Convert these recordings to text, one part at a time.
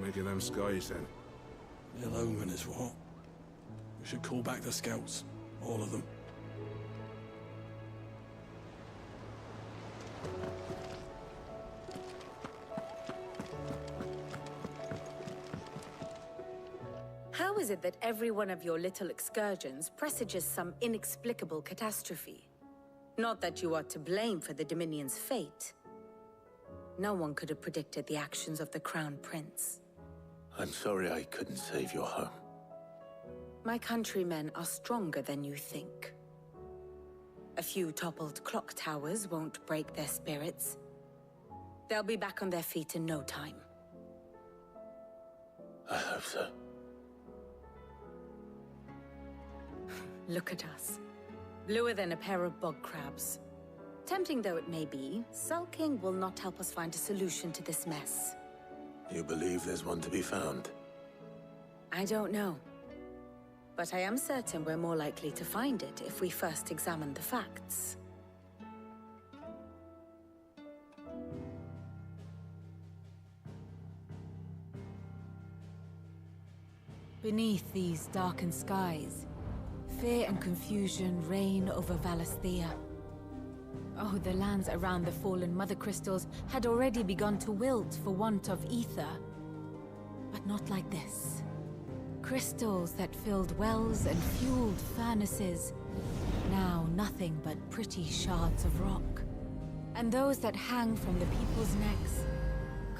make of them skies, then? Ill omen is what? We should call back the scouts. All of them. How is it that every one of your little excursions presages some inexplicable catastrophe? Not that you are to blame for the Dominion's fate. No one could have predicted the actions of the Crown Prince. I'm sorry I couldn't save your home. My countrymen are stronger than you think. A few toppled clock towers won't break their spirits. They'll be back on their feet in no time. I hope so. Look at us. Bluer than a pair of bog crabs. Tempting though it may be, sulking will not help us find a solution to this mess. You believe there's one to be found? I don't know. But I am certain we're more likely to find it if we first examine the facts. Beneath these darkened skies, fear and confusion reign over Valisthea. Oh, the lands around the fallen Mother Crystals had already begun to wilt for want of ether. But not like this. Crystals that filled wells and fueled furnaces. Now nothing but pretty shards of rock. And those that hang from the people's necks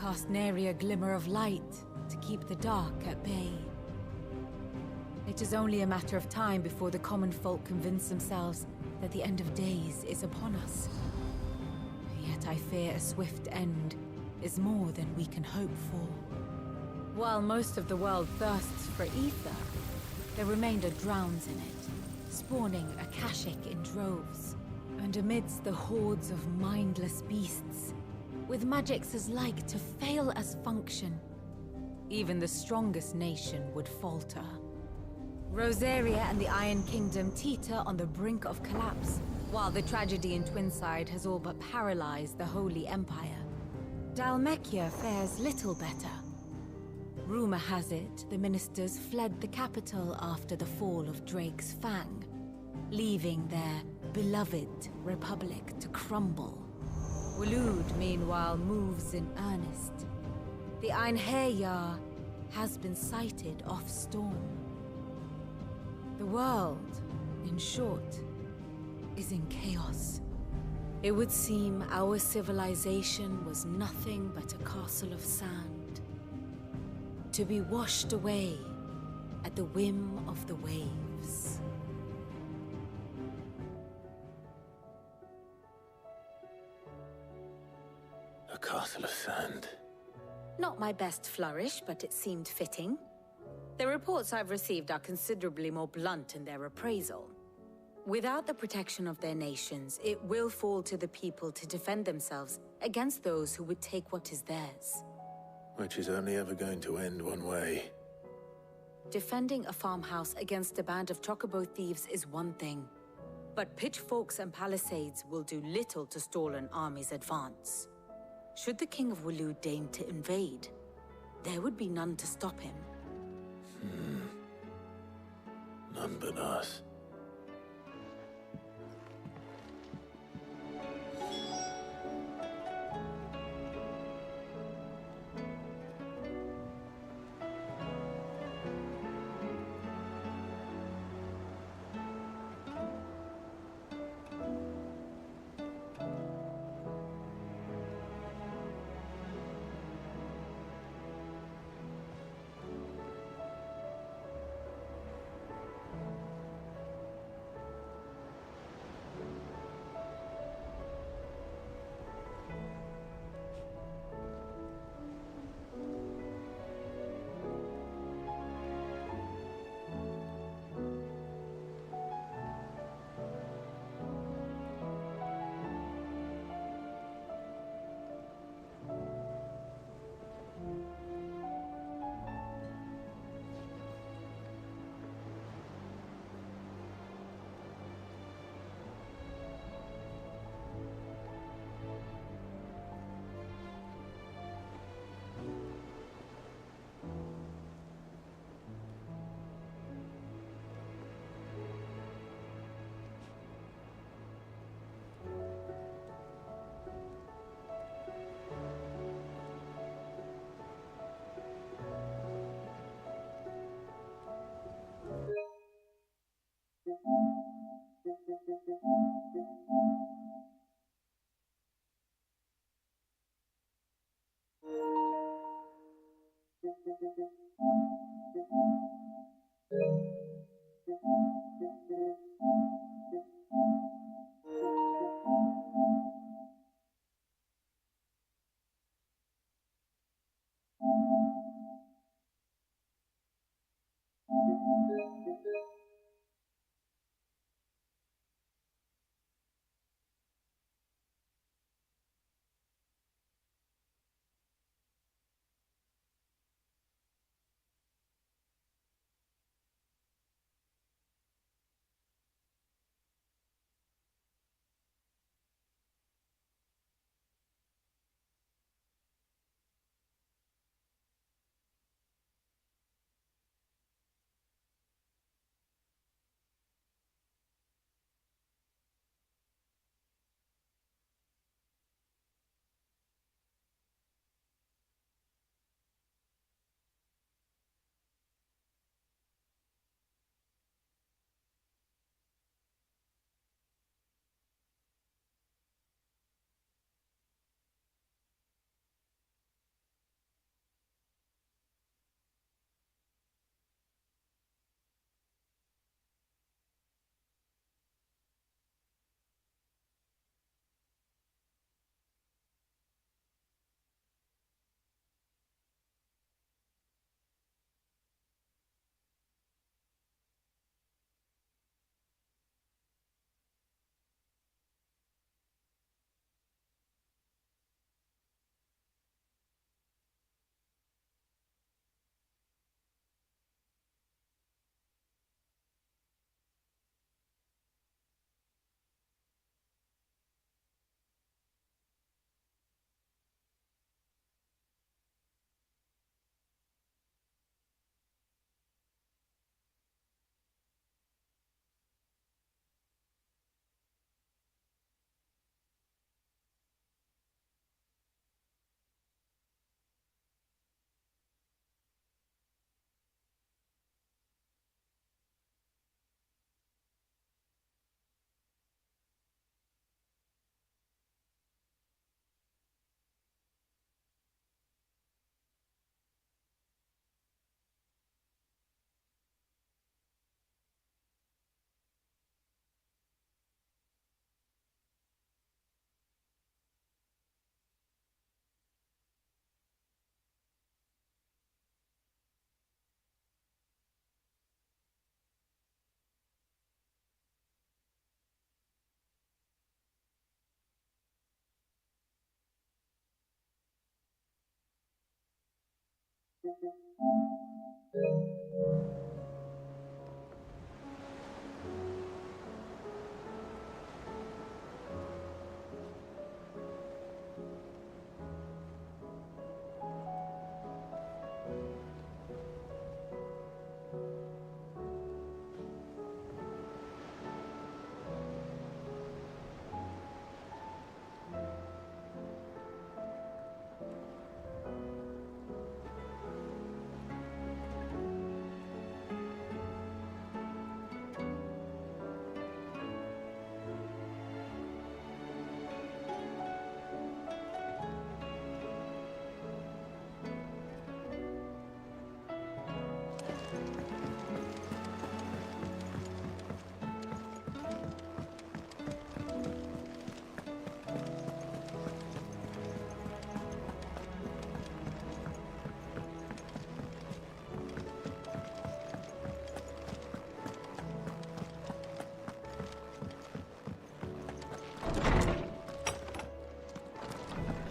cast nary a glimmer of light to keep the dark at bay. It is only a matter of time before the common folk convince themselves that the end of days is upon us. Yet I fear a swift end is more than we can hope for. While most of the world thirsts for ether, the remainder drowns in it, spawning Akashic in droves. And amidst the hordes of mindless beasts, with magics as like to fail as function, even the strongest nation would falter. Rosaria and the Iron Kingdom teeter on the brink of collapse, while the tragedy in Twinside has all but paralyzed the Holy Empire. Dalmekia fares little better. Rumor has it the ministers fled the capital after the fall of Drake's Fang, leaving their beloved republic to crumble. Waloed, meanwhile, moves in earnest. The Einherjar has been sighted off-storm. The world, in short, is in chaos. It would seem our civilization was nothing but a castle of sand, to be washed away at the whim of the waves. A castle of sand. Not my best flourish, but it seemed fitting. The reports I've received are considerably more blunt in their appraisal. Without the protection of their nations, it will fall to the people to defend themselves against those who would take what is theirs. Which is only ever going to end one way. Defending a farmhouse against a band of chocobo thieves is one thing, but pitchforks and palisades will do little to stall an army's advance. Should the King of Waloed deign to invade, there would be none to stop him. None but us.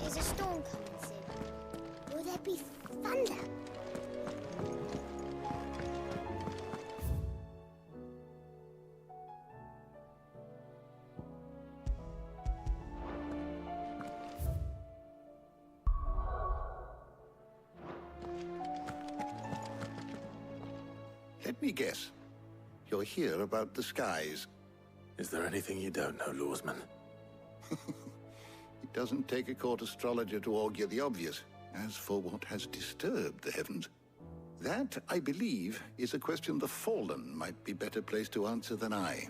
Is a storm coming soon? Will there be thunder? Let me guess. You're here about the skies. Is there anything you don't know, Lawsman? It doesn't take a court astrologer to augur the obvious. As for what has disturbed the heavens, that, I believe, is a question the Fallen might be better placed to answer than I.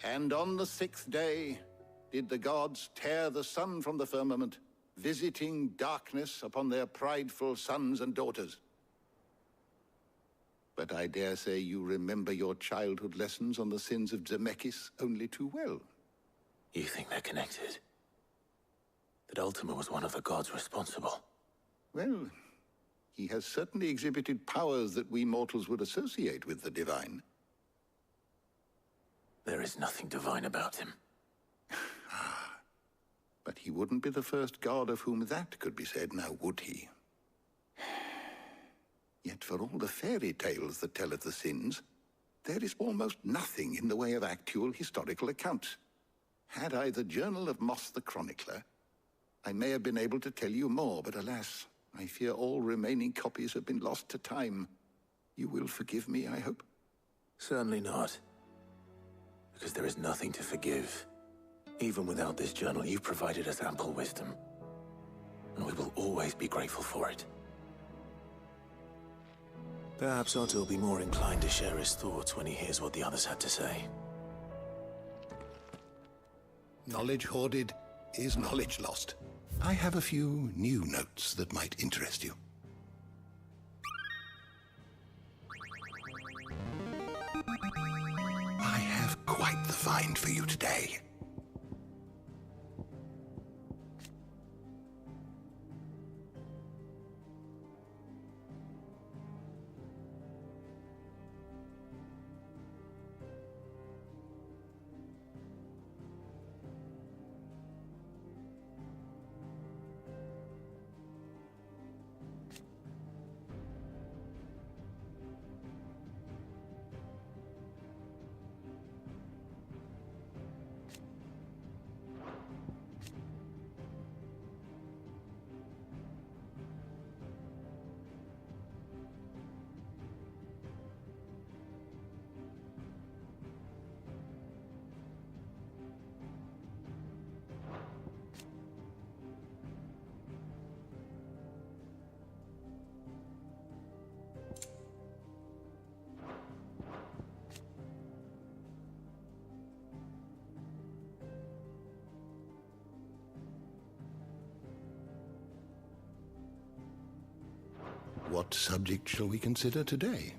And on the 6th day did the gods tear the sun from the firmament, visiting darkness upon their prideful sons and daughters. But I dare say you remember your childhood lessons on the sins of Zemeckis only too well. You think they're connected? That Ultima was one of the gods responsible? Well, he has certainly exhibited powers that we mortals would associate with the divine. There is nothing divine about him. But he wouldn't be the first god of whom that could be said, now would he? Yet for all the fairy tales that tell of the sins, there is almost nothing in the way of actual historical accounts. Had I the Journal of Moss the Chronicler, I may have been able to tell you more, but alas, I fear all remaining copies have been lost to time. You will forgive me, I hope? Certainly not. Because there is nothing to forgive. Even without this journal, you've provided us ample wisdom. And we will always be grateful for it. Perhaps Otto will be more inclined to share his thoughts when he hears what the others had to say. Knowledge hoarded is knowledge lost. I have a few new notes that might interest you. I have quite the find for you today. What subject shall we consider today?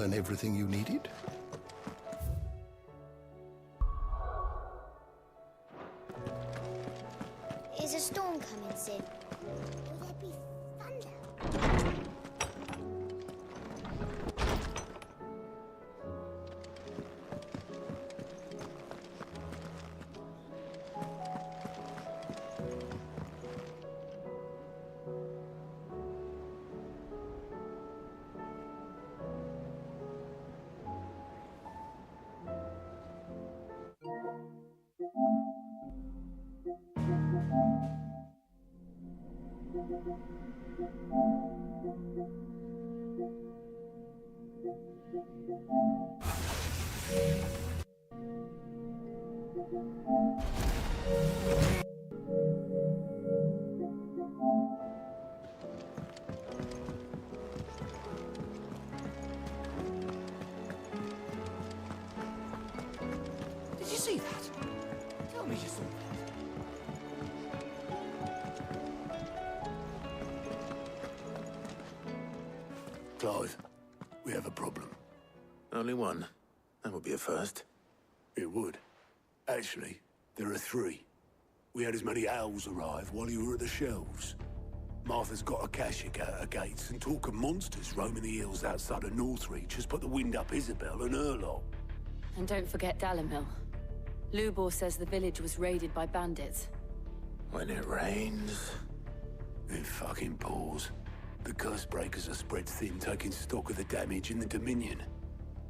learn everything you needed? Is a storm coming soon? Will there be thunder? Did you see that? Tell me you saw that. Clive, we have a problem. Only one. That would be a first. It would. Actually, there are three. We had as many owls arrive while you were at the shelves. Martha's got a Kashik at her gates, and talk of monsters roaming the hills outside of Northreach has put the wind up Isabel and her lot. And don't forget Dalimil. Lubor says the village was raided by bandits. When it rains... It fucking pours. The curse breakers are spread thin, taking stock of the damage in the Dominion.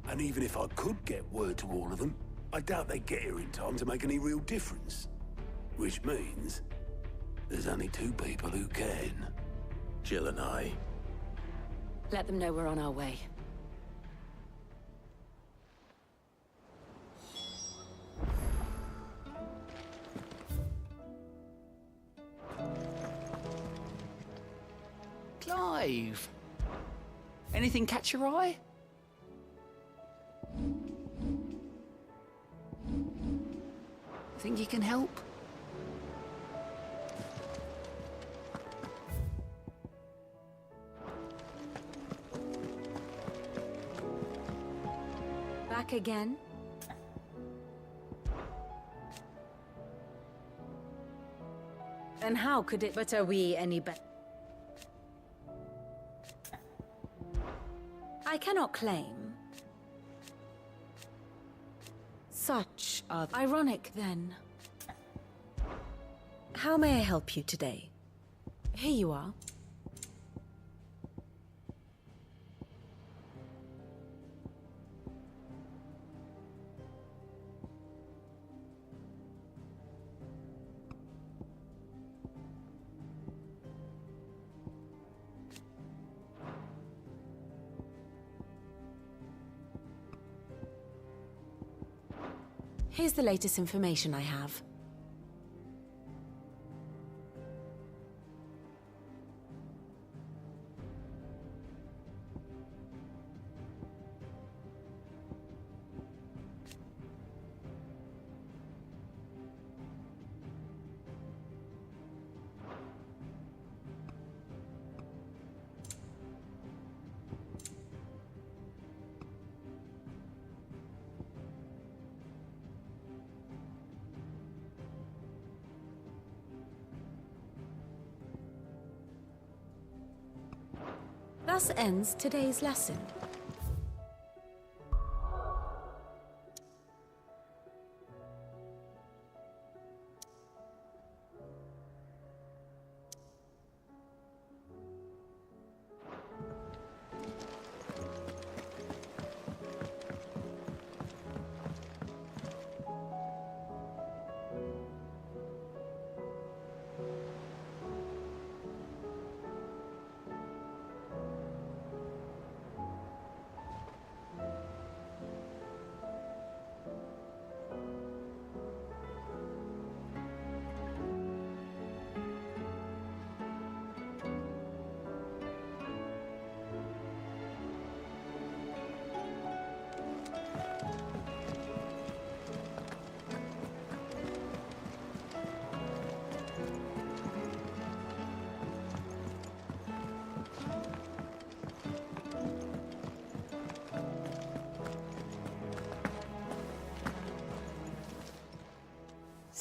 And even if I could get word to all of them, I doubt they'd get here in time to make any real difference. Which means... there's only two people who can. Jill and I. Let them know we're on our way. Clive! Anything catch your eye? Think you can help? Back again? And how could it... But are we any better? I cannot claim. Such are... Ironic, then. How may I help you today? Here you are. Here's the latest information I have. Thus ends today's lesson.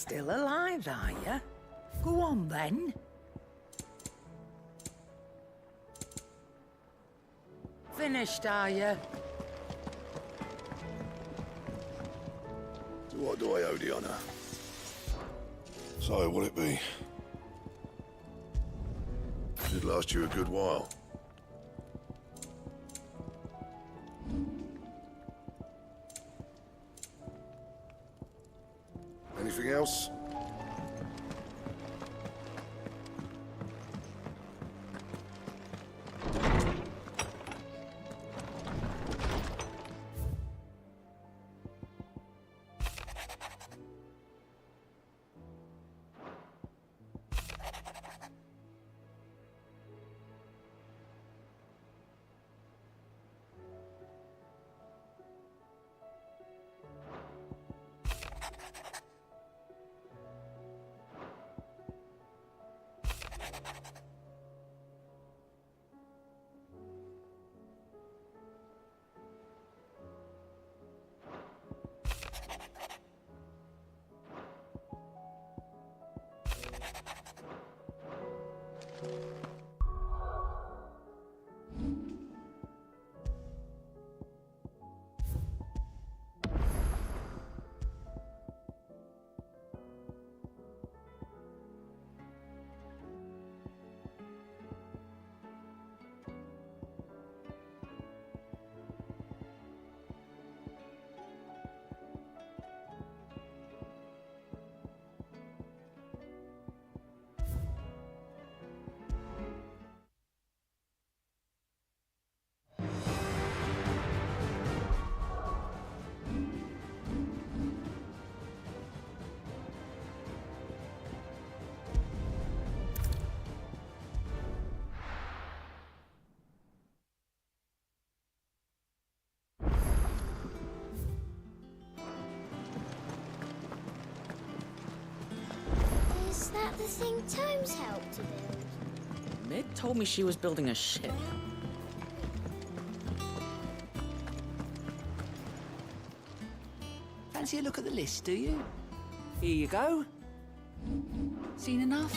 Still alive, are you? Go on, then. Finished, are you? To what do I owe the honor? So, will it be? Should last you a good while. Anything else? Is that the thing Tomes helped to build? Mid told me she was building a ship. Fancy a look at the list, do you? Here you go. Seen enough?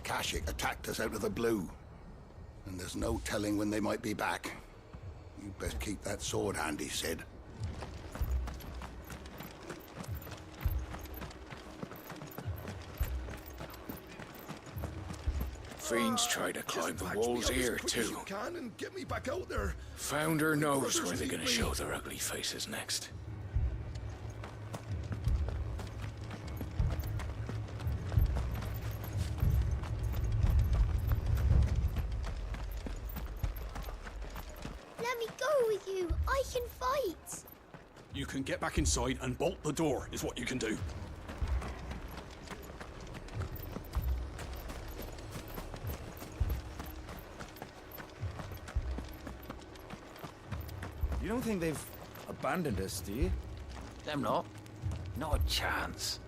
Akashic attacked us out of the blue. And there's no telling when they might be back. You'd best keep that sword handy, Sid. Fiends try to climb the walls here, too. Can and get me back out there. Founder knows where they're gonna show their ugly faces next. Let me go with you. I can fight. You can get back inside and bolt the door, is what you can do. You don't think they've abandoned us, do you? Them not. Not a chance.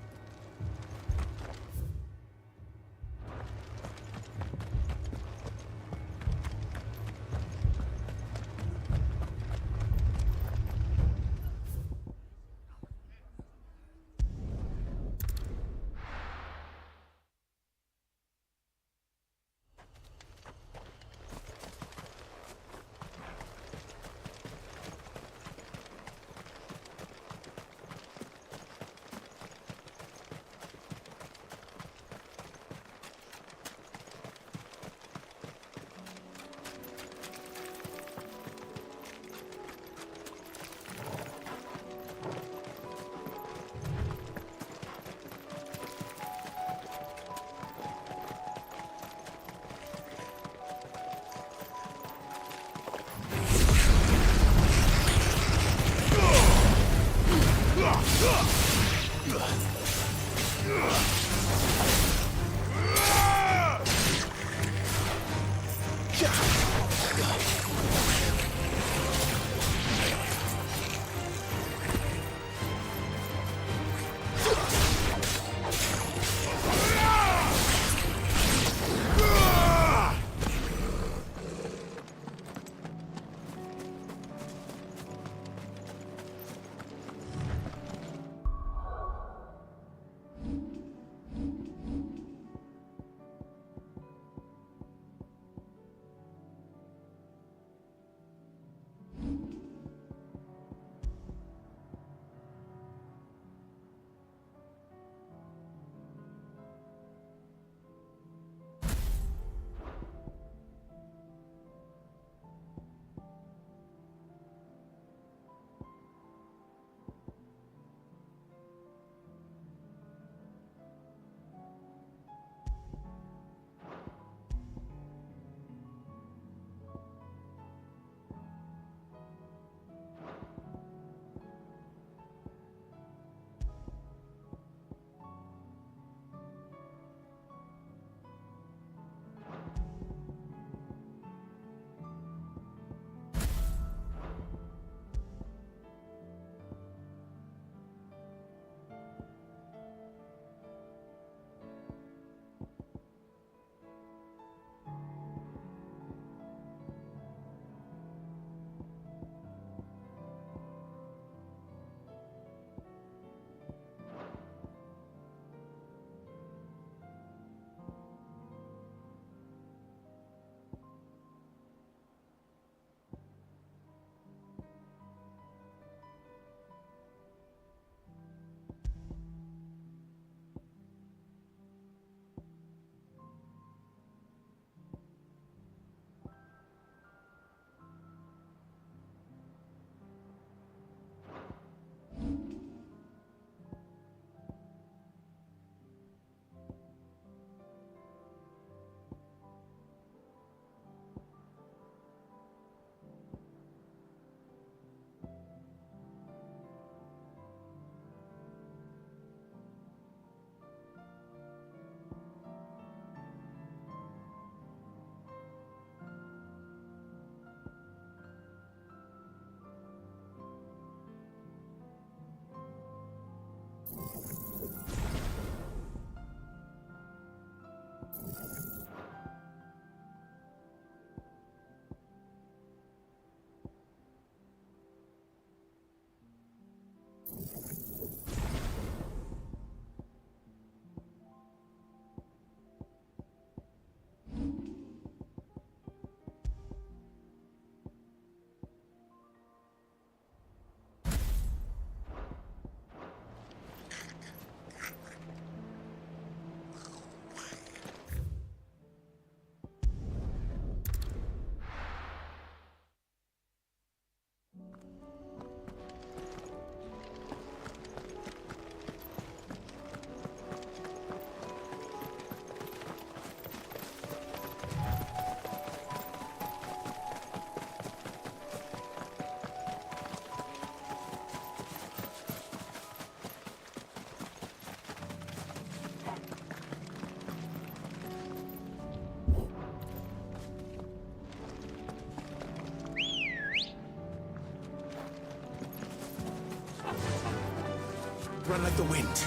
run like the wind.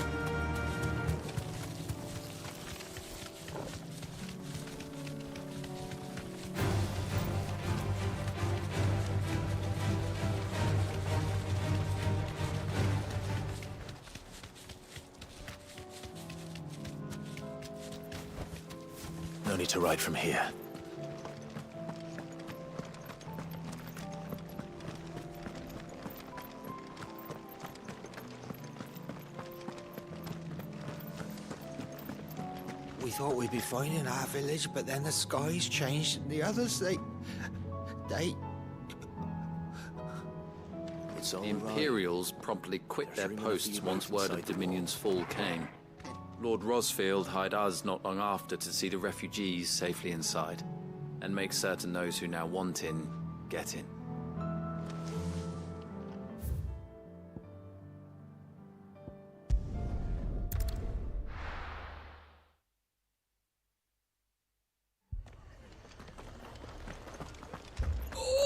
No need to ride from here. We thought we'd be fine in our village, but then the skies changed and the others, they... The Imperials promptly quit their posts once word of Dominion's fall came. Lord Rosfield hired us not long after to see the refugees safely inside, and make certain those who now want in, get in.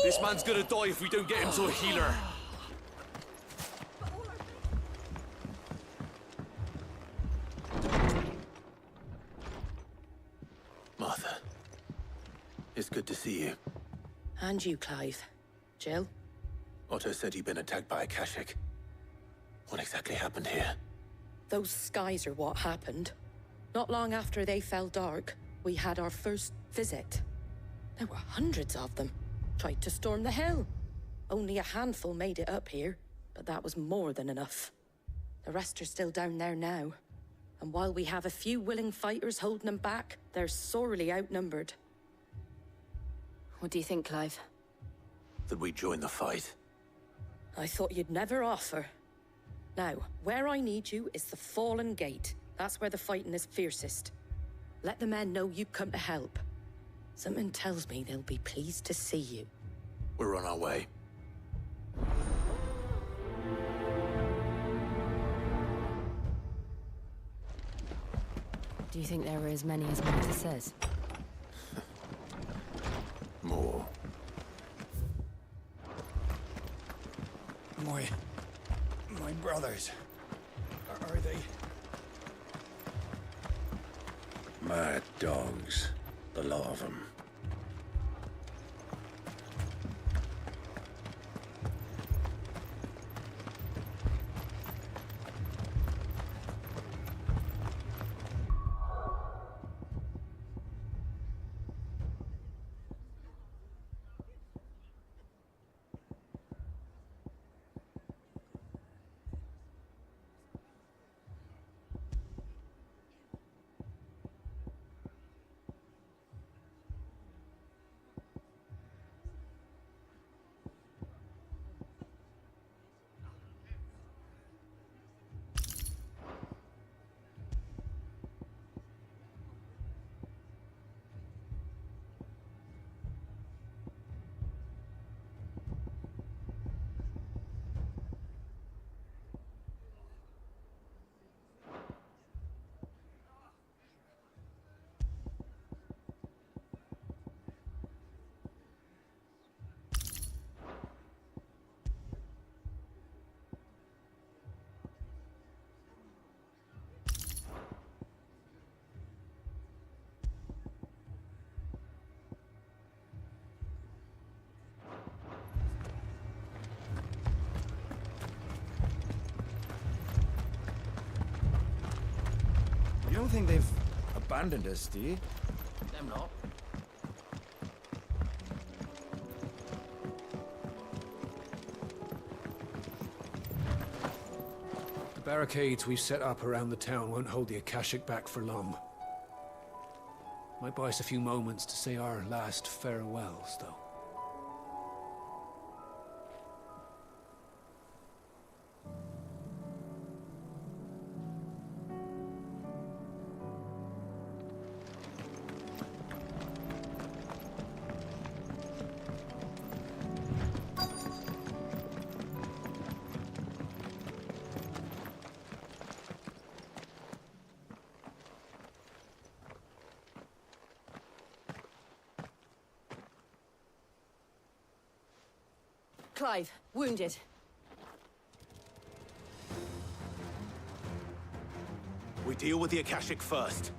This man's gonna die if we don't get him to a healer. Martha, it's good to see you. And you, Clive. Jill? Otto said you'd been attacked by a Kashik. What exactly happened here? Those skies are what happened. Not long after they fell dark, we had our first visit. There were hundreds of them. Tried to storm the hill. Only a handful made it up here, but that was more than enough. The rest are still down there now. And while we have a few willing fighters holding them back, they're sorely outnumbered. What do you think, Clive? That we join the fight. I thought you'd never offer. Now, where I need you is the Fallen Gate. That's where the fighting is fiercest. Let the men know you come to help. Something tells me they'll be pleased to see you. We're on our way. Do you think there were as many as Martha says? More. My brothers. Are they? Mad dogs. The lot of them. You don't think they've abandoned us, do you? Them not. The barricades we've set up around the town won't hold the Akashic back for long. Might buy us a few moments to say our last farewells, though. Clive, wounded. We deal with the Akashic first.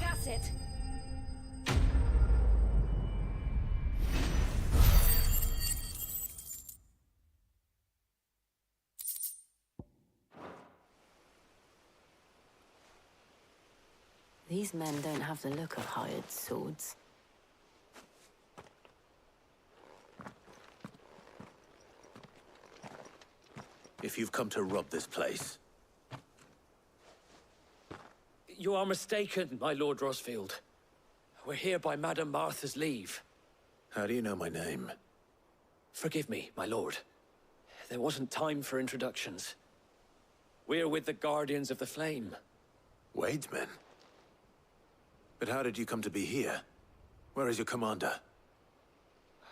That's it. These men don't have the look of hired swords. If you've come to rob this place, You are mistaken, my Lord Rosfield. We're here by Madame Martha's leave. how do you know my name? Forgive me, my lord. There wasn't time for introductions. We're with the Guardians of the Flame. Wade's men? But how did you come to be here? Where is your commander?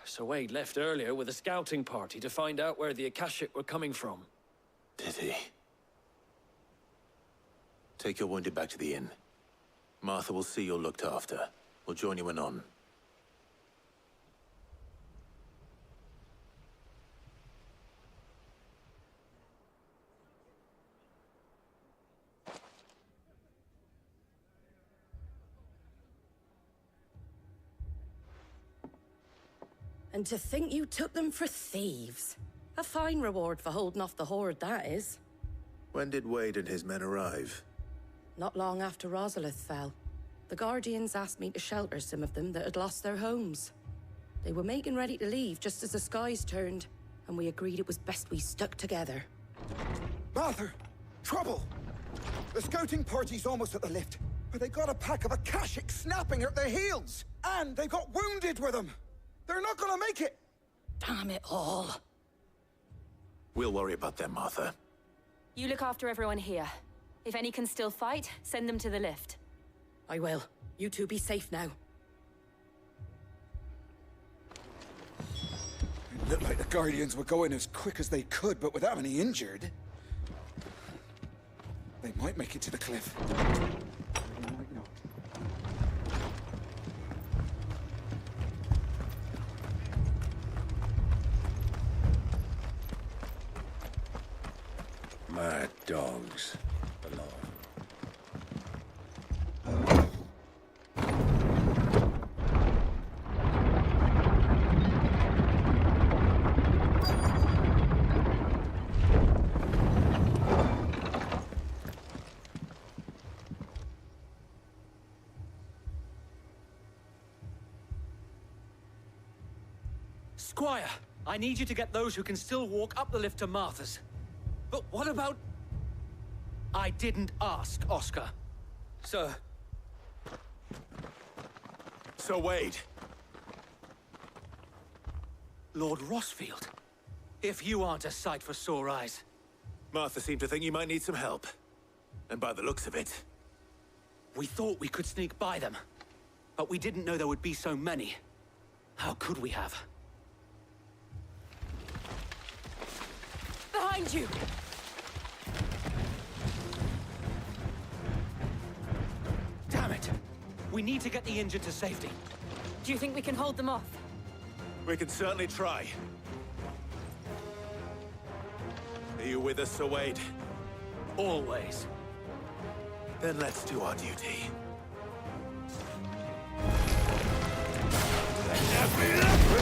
Sir Wade left earlier with a scouting party to find out where the Akashic were coming from. Did he? Take your wounded back to the inn. Martha will see you're looked after. We'll join you anon. And to think you took them for thieves. A fine reward for holding off the horde, that is. When did Wade and his men arrive? Not long after Rosalith fell. The Guardians asked me to shelter some of them that had lost their homes. They were making ready to leave just as the skies turned, and we agreed it was best we stuck together. Martha! Trouble! The scouting party's almost at the lift, but they got a pack of Akashic snapping at their heels! And they got wounded with them! They're not gonna make it! Damn it all. We'll worry about them, Martha. You look after everyone here. If any can still fight, send them to the lift. I will. You two be safe now. It looked like the Guardians were going as quick as they could, but without any injured. They might make it to the cliff. They might not. Mad dogs. Alone. Squire, I need you to get those who can still walk up the lift to Martha's. But what about... I didn't ask, Oscar. Sir. Sir Wade. Lord Rosfield. If you aren't a sight for sore eyes. Martha seemed to think you might need some help. And by the looks of it... We thought we could sneak by them. But we didn't know there would be so many. How could we have? Behind you! Damn it! We need to get the injured to safety. Do you think we can hold them off? We can certainly try. Are you with us, Sir Wade? Always. Then let's do our duty. Let that be the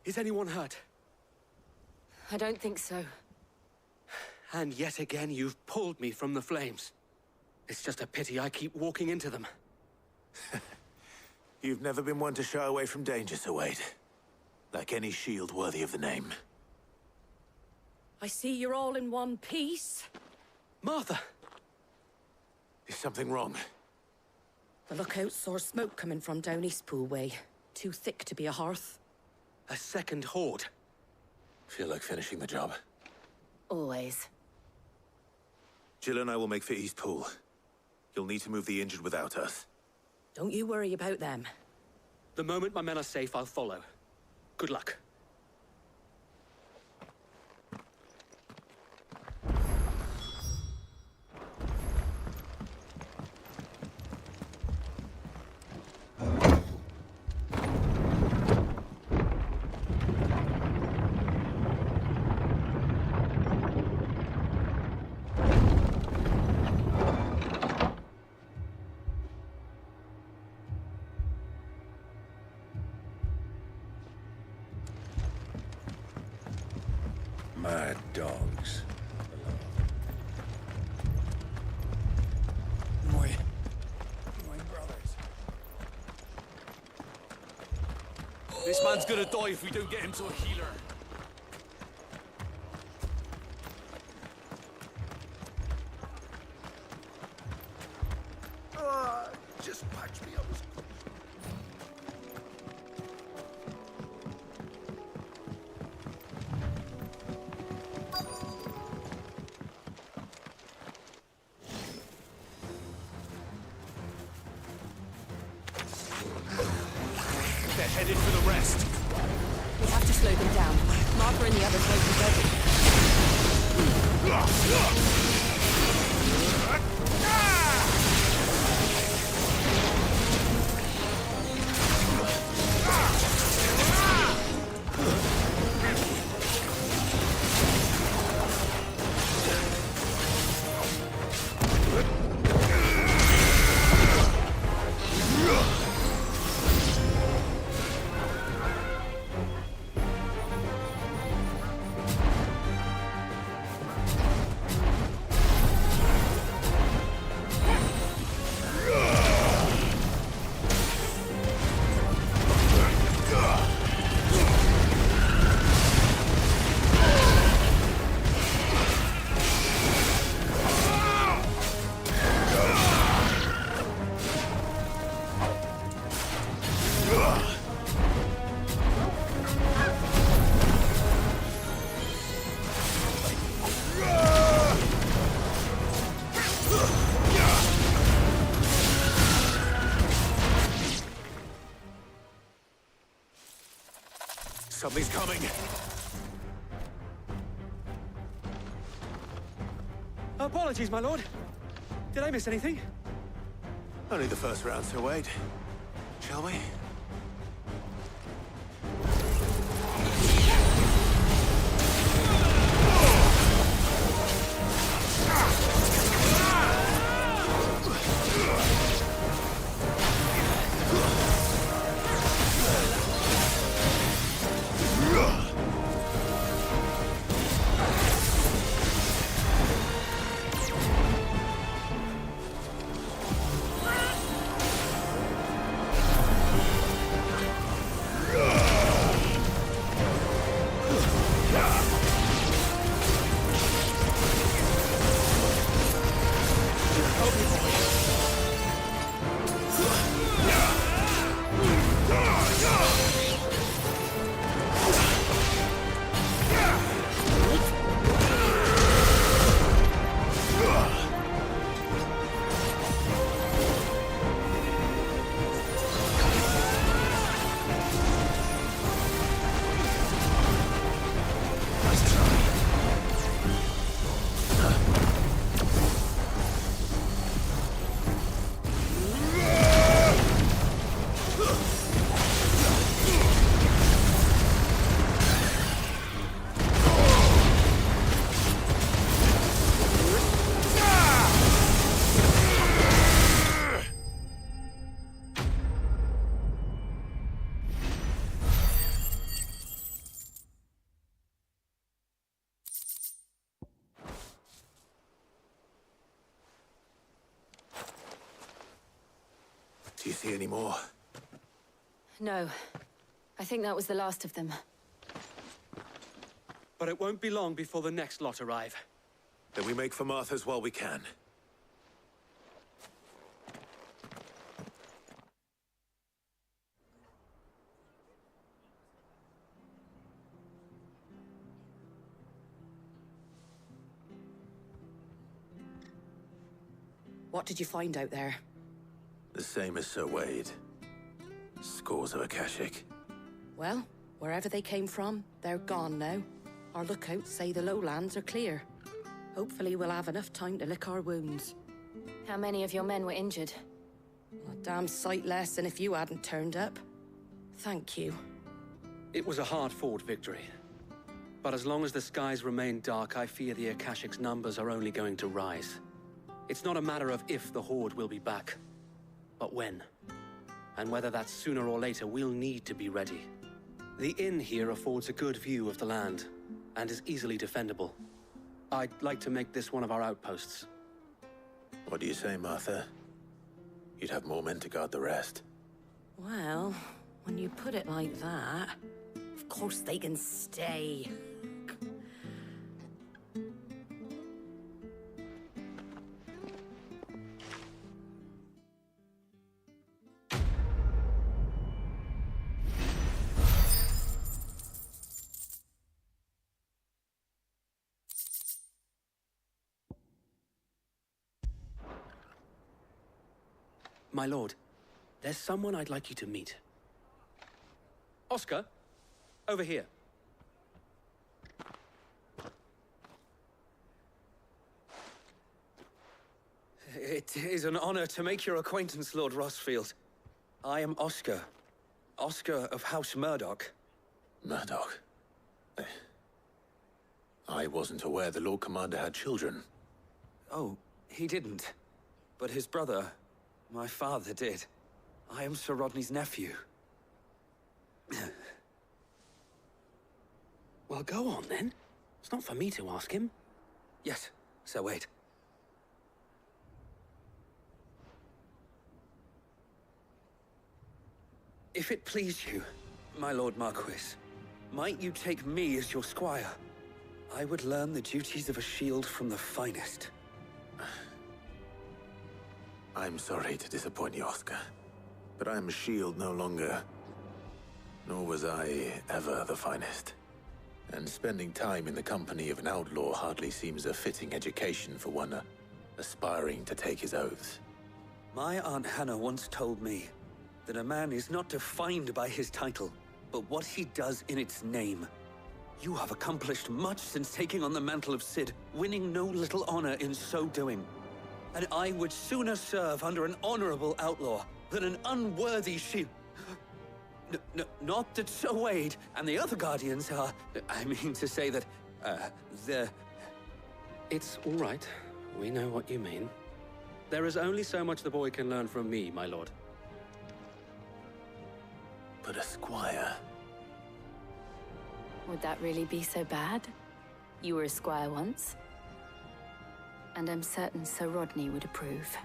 Is anyone hurt? I don't think so. And yet again, you've pulled me from the flames. It's just a pity I keep walking into them. You've never been one to shy away from danger, Sir Wade. Like any shield worthy of the name. I see you're all in one piece. Martha! Is something wrong? The lookout saw smoke coming from down Eastpool way. Too thick to be a hearth. A second horde. Feel like finishing the job? Always. Jill and I will make for Eastpool. You'll need to move the injured without us. Don't you worry about them. The moment my men are safe, I'll follow. Good luck. Mad dogs. My brothers. This man's gonna die if we don't get him to a healer. Just patch me up. They're headed for the rest. We have to slow them down. Martha and the others won't be ready. Something's coming! Apologies, my lord. Did I miss anything? Only the first round, Sir Wade. Shall we? Do you see any more? No. I think that was the last of them. But it won't be long before the next lot arrive. Then we make for Martha's while we can. What did you find out there? The same as Sir Wade. Scores of Akashic. Well, wherever they came from, they're gone now. Our lookouts say the lowlands are clear. Hopefully we'll have enough time to lick our wounds. How many of your men were injured? A damn sight less than if you hadn't turned up. Thank you. It was a hard-fought victory. But as long as the skies remain dark, I fear the Akashic's numbers are only going to rise. It's not a matter of if the Horde will be back, but when. And whether that's sooner or later, we'll need to be ready. The inn here affords a good view of the land, and is easily defendable. I'd like to make this one of our outposts. What do you say, Martha? You'd have more men to guard the rest. Well, when you put it like that, of course they can stay. My lord, there's someone I'd like you to meet. Oscar, over here. It is an honor to make your acquaintance, Lord Rosfield. I am Oscar. Oscar of House Murdoch. Murdoch? I wasn't aware the Lord Commander had children. Oh, he didn't. But his brother, my father, did. I am Sir Rodney's nephew. Well, go on, then. It's not for me to ask him. Yes, Sir Wade. If it please you, my Lord Marquis, might you take me as your squire? I would learn the duties of a shield from the finest. I'm sorry to disappoint you, Oscar, but I'm a shield no longer. Nor was I ever the finest. And spending time in the company of an outlaw hardly seems a fitting education for one aspiring to take his oaths. My Aunt Hannah once told me that a man is not defined by his title, but what he does in its name. You have accomplished much since taking on the mantle of Cid, winning no little honor in so doing. And I would sooner serve under an honorable outlaw than an unworthy shield. Not that Sir Wade and the other Guardians are... I mean to say that, they're... It's all right. We know what you mean. There is only so much the boy can learn from me, my lord. But a squire... Would that really be so bad? You were a squire once. And I'm certain Sir Rodney would approve.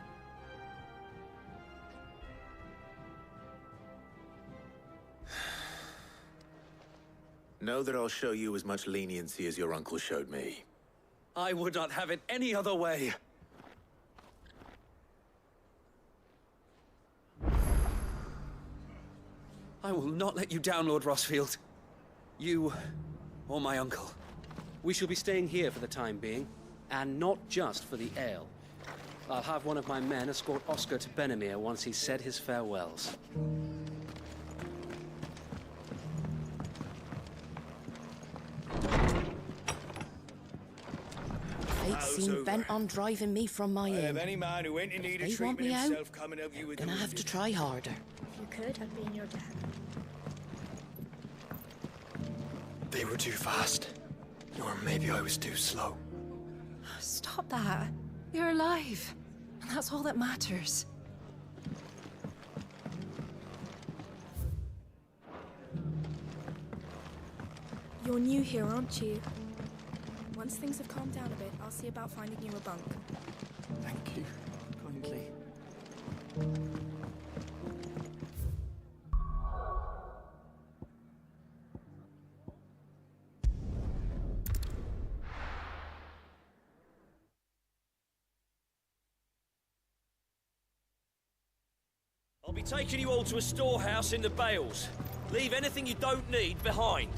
Know that I'll show you as much leniency as your uncle showed me. I would not have it any other way. I will not let you down, Lord Rosfield. You, or my uncle. We shall be staying here for the time being, and not just for the ale. I'll have one of my men escort Oscar to Benimir once he's said his farewells. Fate seemed bent on driving me from my inn. Any man who ain't in need of They want treatment me out. himself coming of you with Gonna have to try harder. If you could, I'd be in your debt. They were too fast. Or maybe I was too slow. Stop that. You're alive. And that's all that matters. You're new here, aren't you? Once things have calmed down a bit, I'll see about finding you a bunk. Thank you. Kindly. I'll be taking you all to a storehouse in the Bales. Leave anything you don't need behind.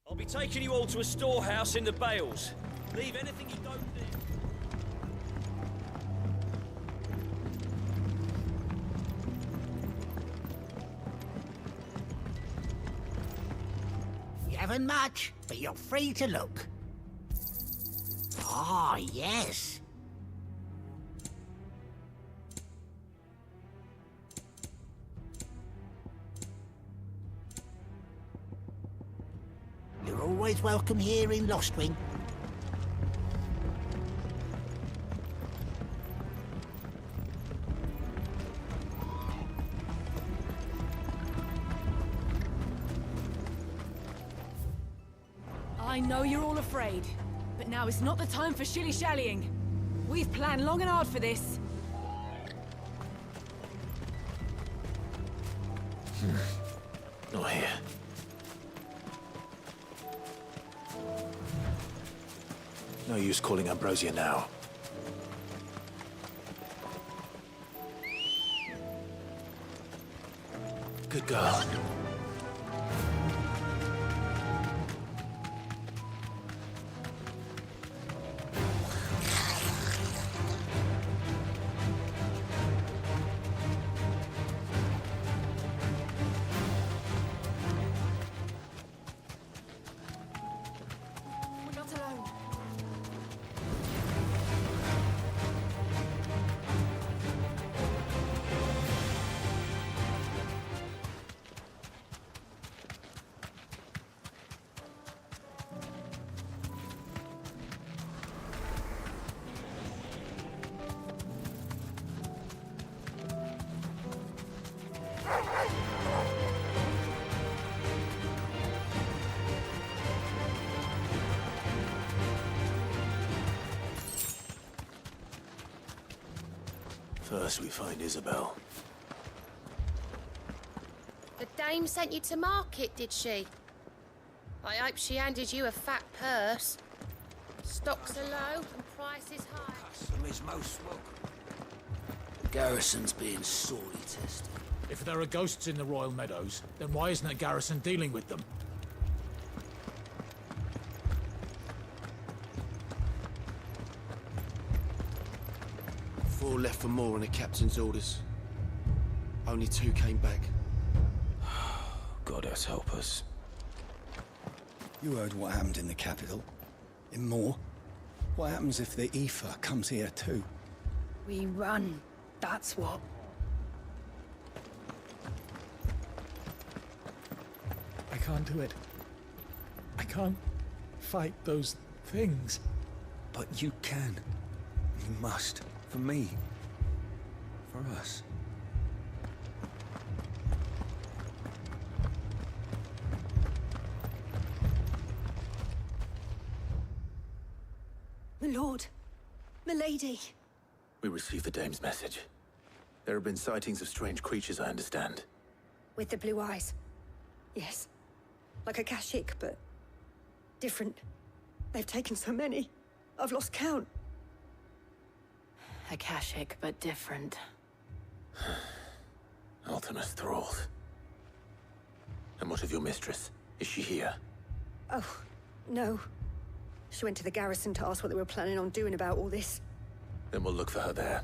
I'll be taking you all to a storehouse in the Bales. Leave anything you don't need. You haven't much, but you're free to look. Ah, yes. You're always welcome here in Lostwing. I know you're all afraid, but now is not the time for shilly-shallying. We've planned long and hard for this. Not here. No use calling Ambrosia now. Good girl. We're not alone. First we find Isabel. The dame sent you to market, did she? I hope she handed you a fat purse. Stocks are low and prices high. Custom is most welcome. The garrison's being sorely tested. If there are ghosts in the Royal Meadows, then why isn't a garrison dealing with them? Four left for more on the captain's orders. Only 2 came back. God help us. You heard what happened in the capital. In Moore. What happens if the Aoife comes here too? We run. That's what. I can't do it. I can't fight those things. But you can. You must. For me. For us. My lord. Milady. We received the dame's message. There have been sightings of strange creatures, I understand. With the blue eyes. Yes. Like a Kashik, but different. They've taken so many. I've lost count. Akashic, but different. Ultimus thralls. And what of your mistress? Is she here? Oh, no. She went to the garrison to ask what they were planning on doing about all this. Then we'll look for her there.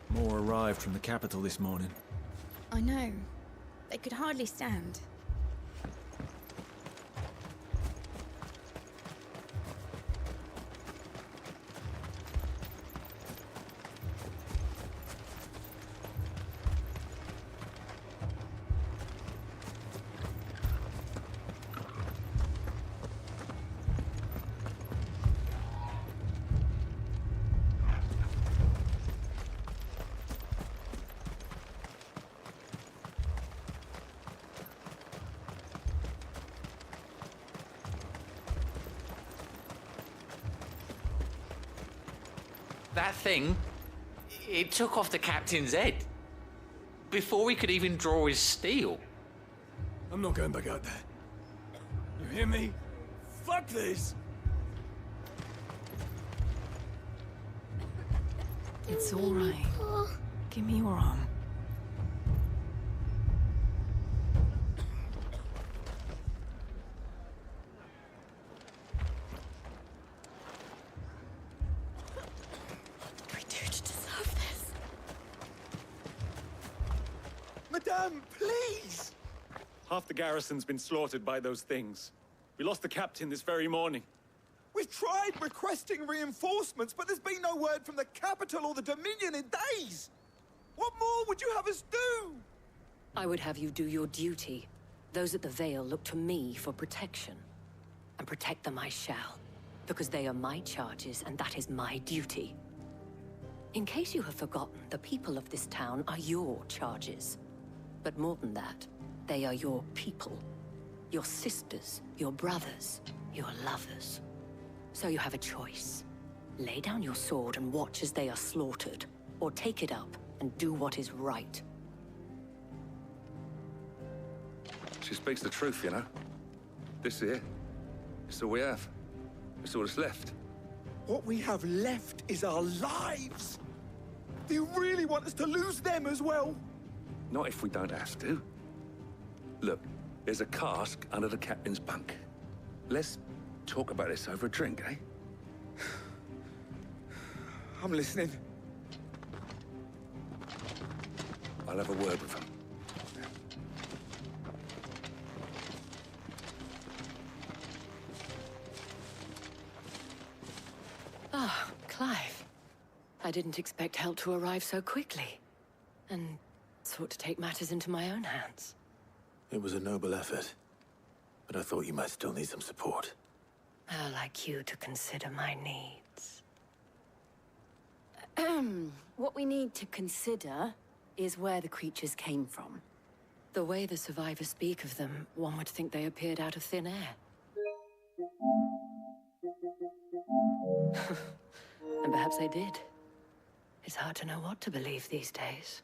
More arrived from the capital this morning. I know. They could hardly stand. That thing, it took off the captain's head. Before he could even draw his steel. I'm not going back out there. You hear me? Fuck this! It's all right. Give me your arm. Madame, please! Half the garrison's been slaughtered by those things. We lost the captain this very morning. We've tried requesting reinforcements, but there's been no word from the capital or the Dominion in days! What more would you have us do? I would have you do your duty. Those at the Vale look to me for protection. And protect them I shall. Because they are my charges, and that is my duty. In case you have forgotten, the people of this town are your charges. But more than that, they are your people. Your sisters, your brothers, your lovers. So you have a choice. Lay down your sword and watch as they are slaughtered, or take it up and do what is right. She speaks the truth, you know. This here, it's all we have. It's all that's left. What we have left is our lives! Do you really want us to lose them as well? Not if we don't have to. Look, there's a cask under the captain's bunk. Let's talk about this over a drink, eh? I'm listening. I'll have a word with him. Ah, Clive. I didn't expect help to arrive so quickly. And sought to take matters into my own hands. It was a noble effort, but I thought you might still need some support. I'd like you to consider my needs. What we need to consider is where the creatures came from. The way the survivors speak of them, one would think they appeared out of thin air. And perhaps they did. It's hard to know what to believe these days.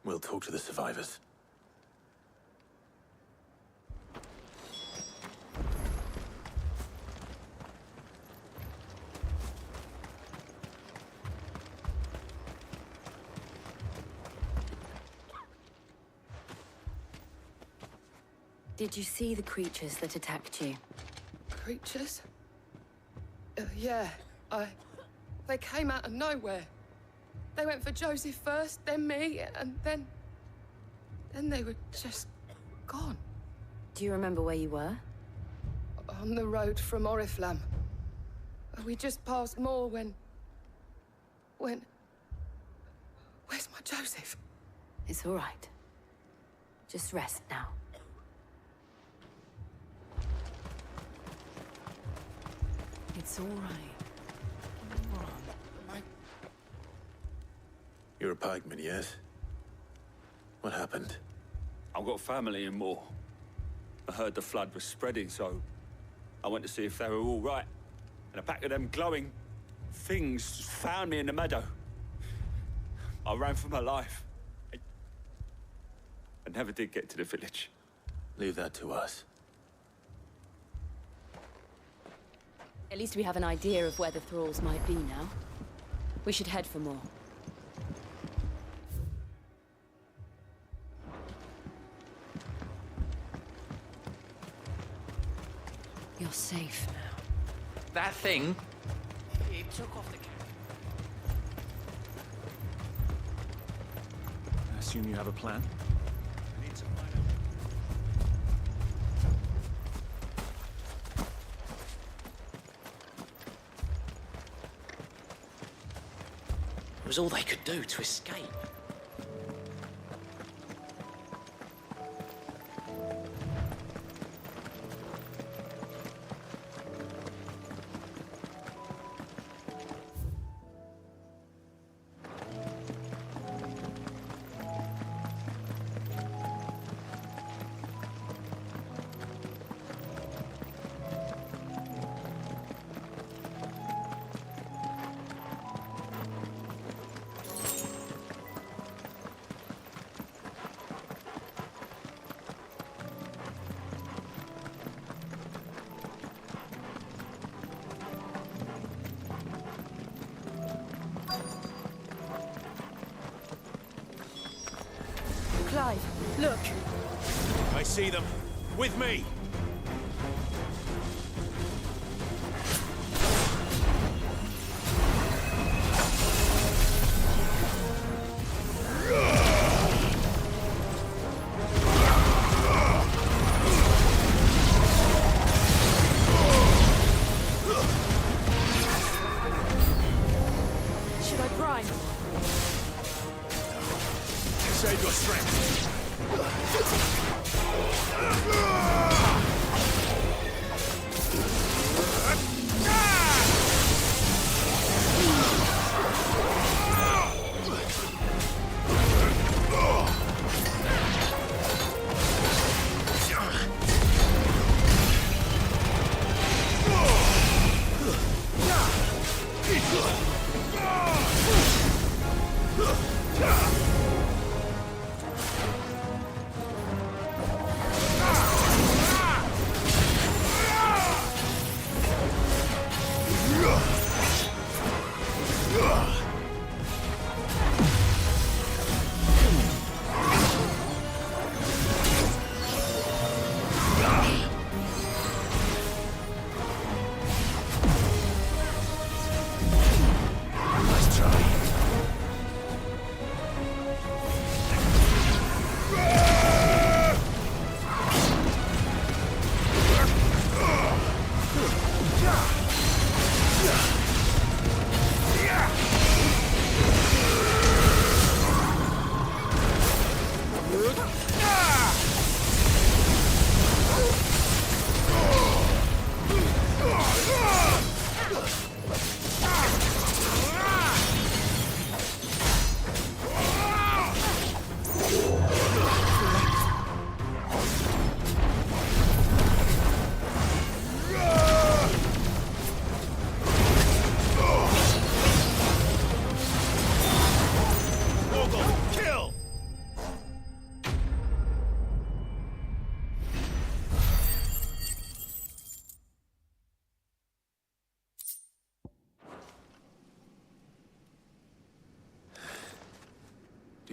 We'll talk to the survivors. Did you see the creatures that attacked you? Creatures? Yeah, They came out of nowhere. They went for Joseph first, then me, and then they were just gone. Do you remember where you were? On the road from Oriflamme. We just passed Moor when... Where's my Joseph? It's all right. Just rest now. It's all right. Come on. You're a pikeman, yes? What happened? I've got family in Moor. I heard the flood was spreading, so I went to see if they were all right. And a pack of them glowing things found me in the meadow. I ran for my life. I never did get to the village. Leave that to us. At least we have an idea of where the thralls might be now. We should head for more. You're safe now. That thing, it took off the cap. I assume you have a plan? I need to find out. It was all they could do to escape. Clive, look. I see them. With me! Should I prime? Save your strength.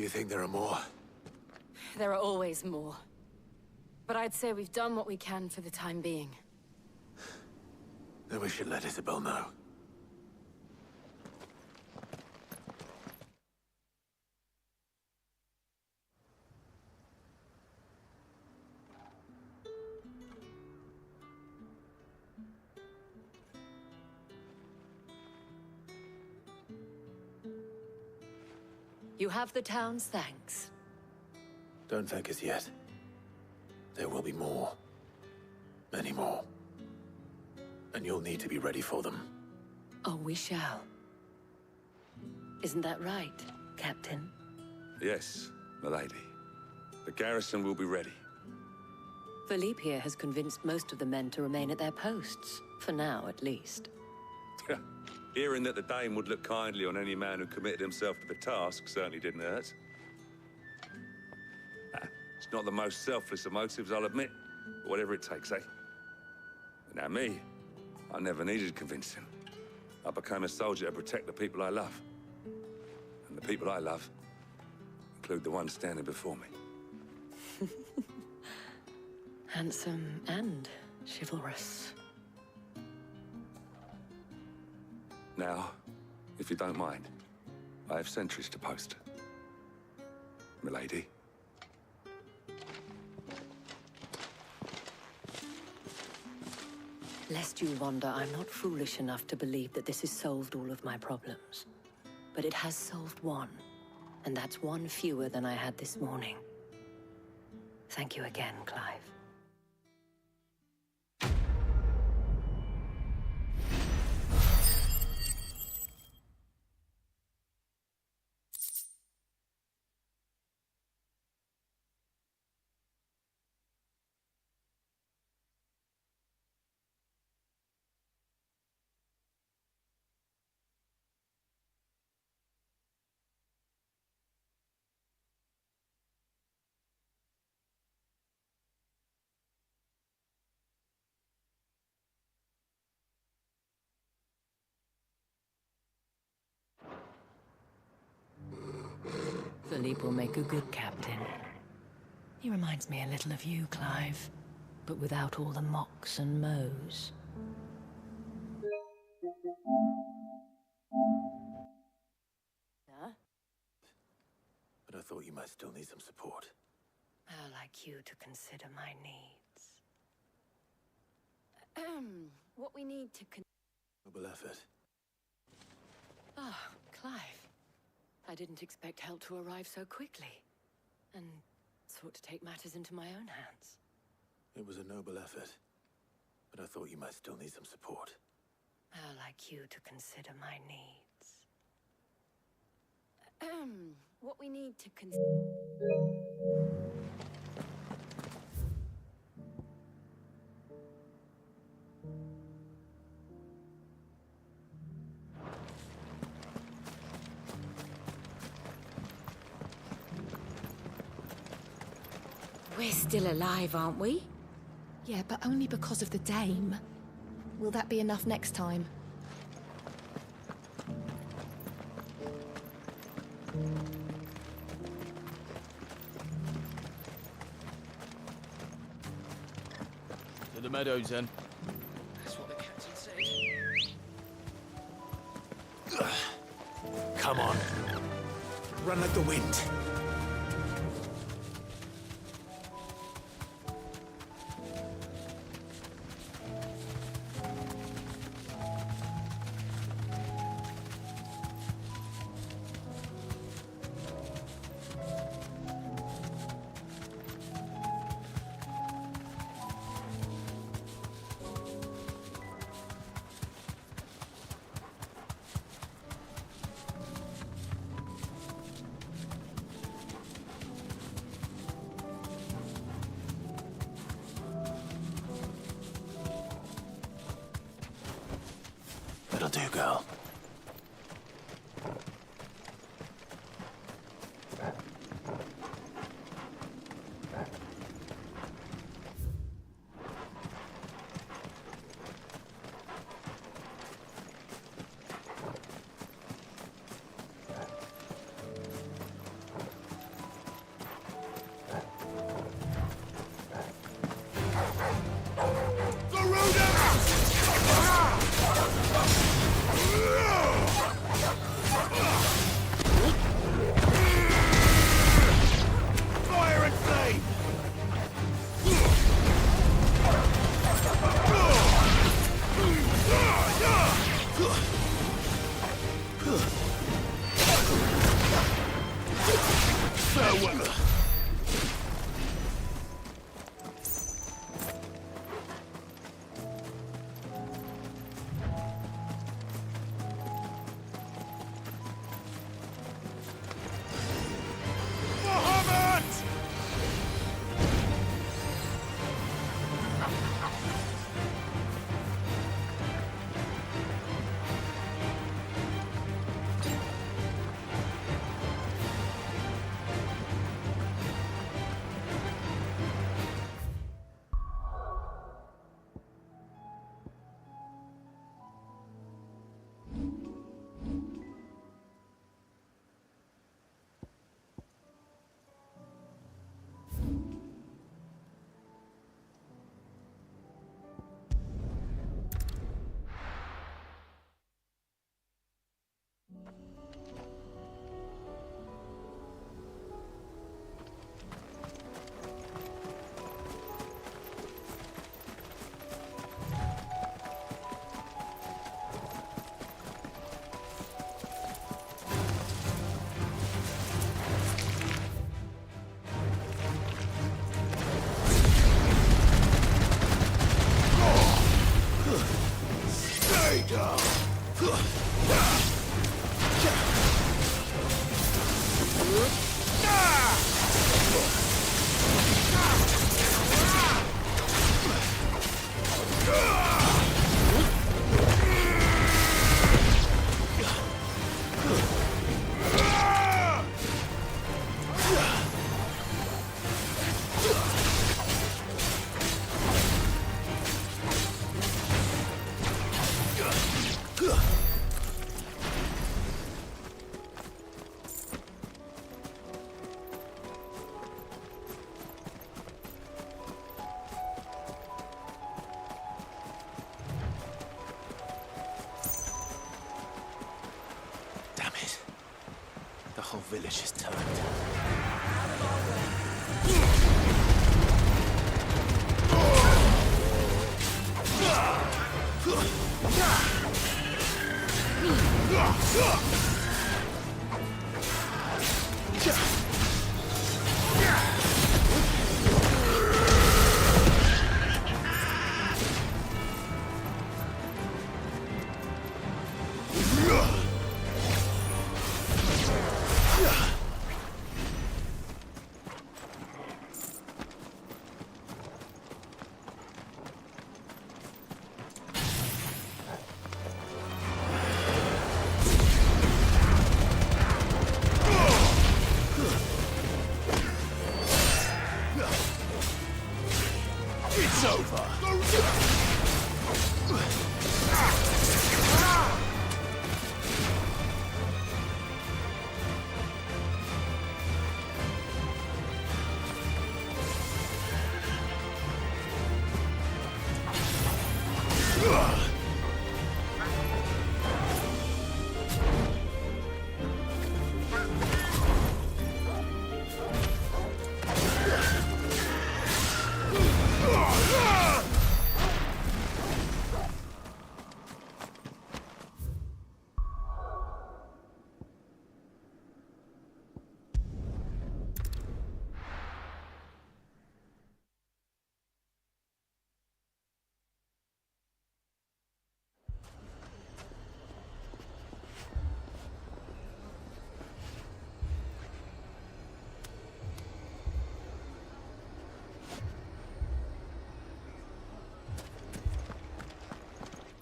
really think there are more? There are always more. But I'd say we've done what we can for the time being. Then we should let Isabel know. You have the town's thanks. Don't thank us yet. There will be more. Many more. And you'll need to be ready for them. Oh, we shall. Isn't that right, Captain? Yes, milady. The garrison will be ready. Philippe here has convinced most of the men to remain at their posts. For now, at least. Hearing that the Dame would look kindly on any man who committed himself to the task certainly didn't hurt. It's not the most selfless of motives, I'll admit. But whatever it takes, eh? But now me, I never needed convincing. I became a soldier to protect the people I love. And the people I love include the one standing before me. Handsome and chivalrous. Now, if you don't mind, I have sentries to post. Milady. Lest you wonder, I'm not foolish enough to believe that this has solved all of my problems. But it has solved one, and that's one fewer than I had this morning. Thank you again, Clive. Philippe will make a good captain. He reminds me a little of you, Clive, but without all the mocks and mows. Huh? But I thought you might still need some support. I'd like you to consider my needs. What we need to Noble effort. Ah, Clive. I didn't expect help to arrive so quickly, and sought to take matters into my own hands. It was a noble effort, but I thought you might still need some support. I'd like you to consider my needs. What we need to consider... We're still alive, aren't we? Yeah, but only because of the Dame. Will that be enough next time? To the meadows, then. That's what the captain said. Come on. Run like the wind. That'll do, girl. whole village is turned. It's over.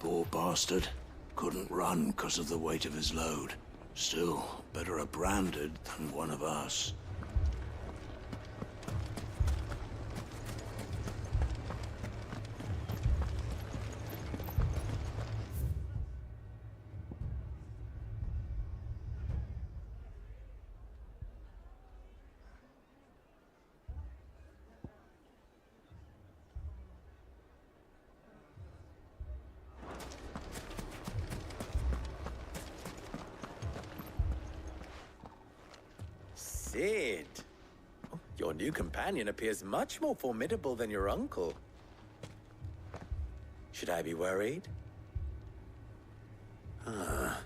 Poor bastard. Couldn't run because of the weight of his load. Still, better a branded than one of us. Sid! Your new companion appears much more formidable than your uncle. Should I be worried? Ah,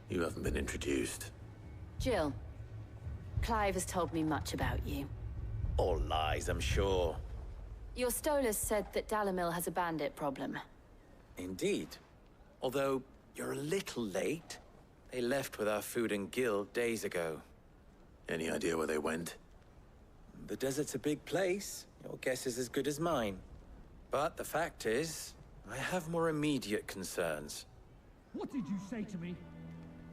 you haven't been introduced. Jill, Clive has told me much about you. All lies, I'm sure. Your Stolas said that Dalamil has a bandit problem. Indeed. Although, you're a little late. They left with our food and guild days ago. Any idea where they went? The desert's a big place. Your guess is as good as mine. But the fact is, I have more immediate concerns. What did you say to me?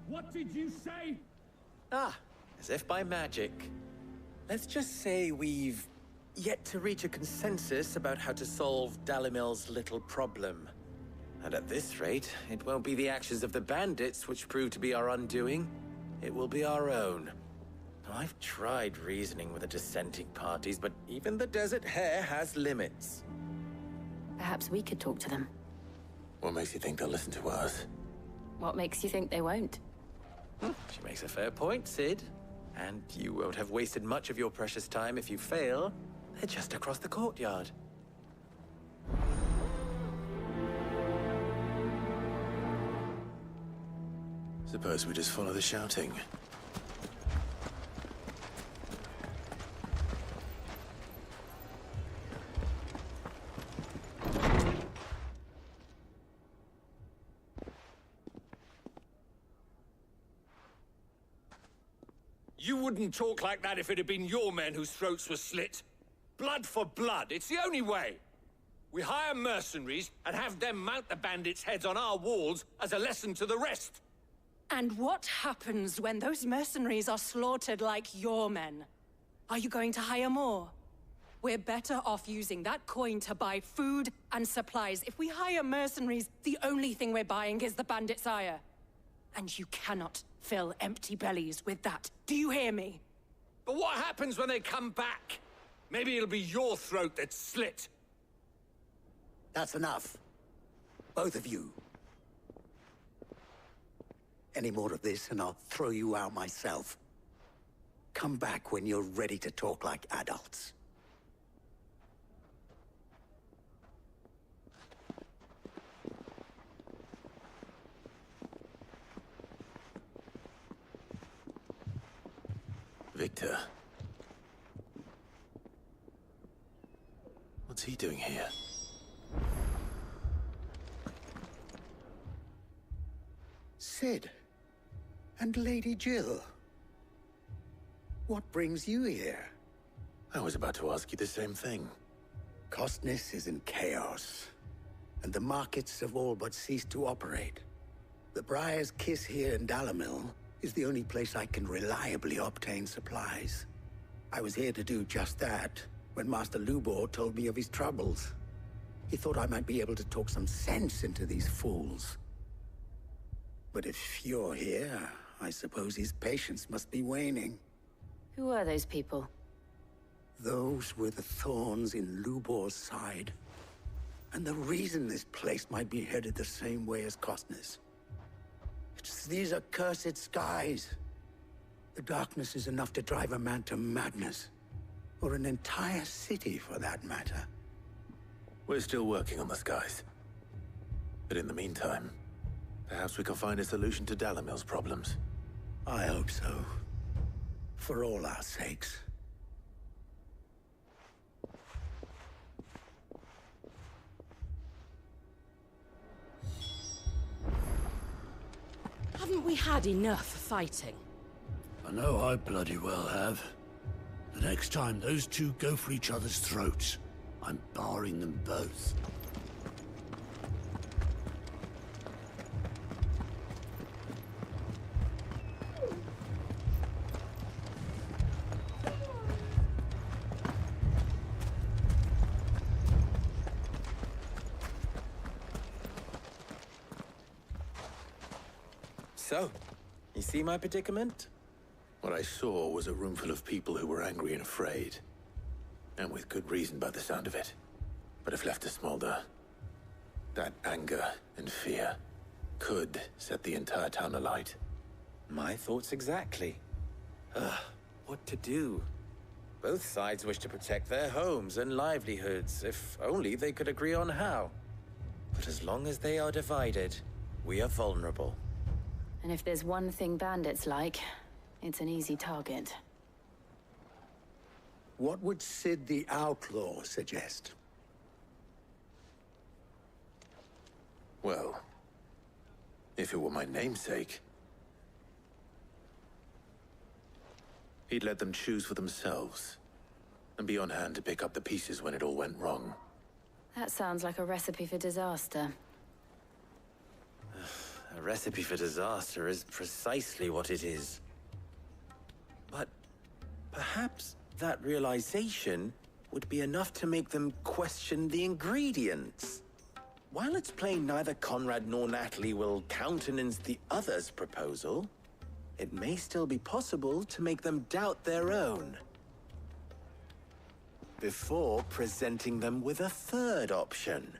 What did you say? Ah, as if by magic. Let's just say we've yet to reach a consensus about how to solve Dalimil's little problem. And at this rate, it won't be the actions of the bandits which prove to be our undoing. It will be our own. I've tried reasoning with the dissenting parties, but even the Desert Hare has limits. Perhaps we could talk to them. What makes you think they'll listen to us? What makes you think they won't? She makes a fair point, Sid. And you won't have wasted much of your precious time if you fail. They're just across the courtyard. Suppose we just follow the shouting. You wouldn't talk like that if it had been your men whose throats were slit. Blood for blood, it's the only way. We hire mercenaries and have them mount the bandits' heads on our walls as a lesson to the rest. And what happens when those mercenaries are slaughtered like your men? Are you going to hire more? We're better off using that coin to buy food and supplies. If we hire mercenaries, the only thing we're buying is the bandits' ire. And you cannot fill empty bellies with that. Do you hear me? But what happens when they come back? Maybe it'll be your throat that's slit. That's enough. Both of you. Any more of this and I'll throw you out myself. Come back when you're ready to talk like adults. Victor. What's he doing here? Sid. And Lady Jill. What brings you here? I was about to ask you the same thing. Costness is in chaos, and the markets have all but ceased to operate. The Briar's Kiss here in Dalamil is the only place I can reliably obtain supplies. I was here to do just that when Master Lubor told me of his troubles. He thought I might be able to talk some sense into these fools. But if you're here, I suppose his patience must be waning. Who are those people? Those were the thorns in Lubor's side. And the reason this place might be headed the same way as Costness. It's these accursed skies. The darkness is enough to drive a man to madness. Or an entire city, for that matter. We're still working on the skies. But in the meantime, perhaps we can find a solution to Dalamil's problems. I hope so. For all our sakes. Haven't we had enough fighting? I know I bloody well have. The next time those two go for each other's throats, I'm barring them both. So, you see my predicament? What I saw was a room full of people who were angry and afraid. And with good reason by the sound of it. But if left to smolder, that anger and fear could set the entire town alight. My thoughts exactly. What to do? Both sides wish to protect their homes and livelihoods, if only they could agree on how. But as long as they are divided, we are vulnerable. And if there's one thing bandits like, it's an easy target. What would Sid the Outlaw suggest? Well, if it were my namesake, he'd let them choose for themselves and be on hand to pick up the pieces when it all went wrong. That sounds like a recipe for disaster. A recipe for disaster is precisely what it is. But perhaps that realization would be enough to make them question the ingredients. While it's plain neither Conrad nor Natalie will countenance the other's proposal, it may still be possible to make them doubt their own. Before presenting them with a third option.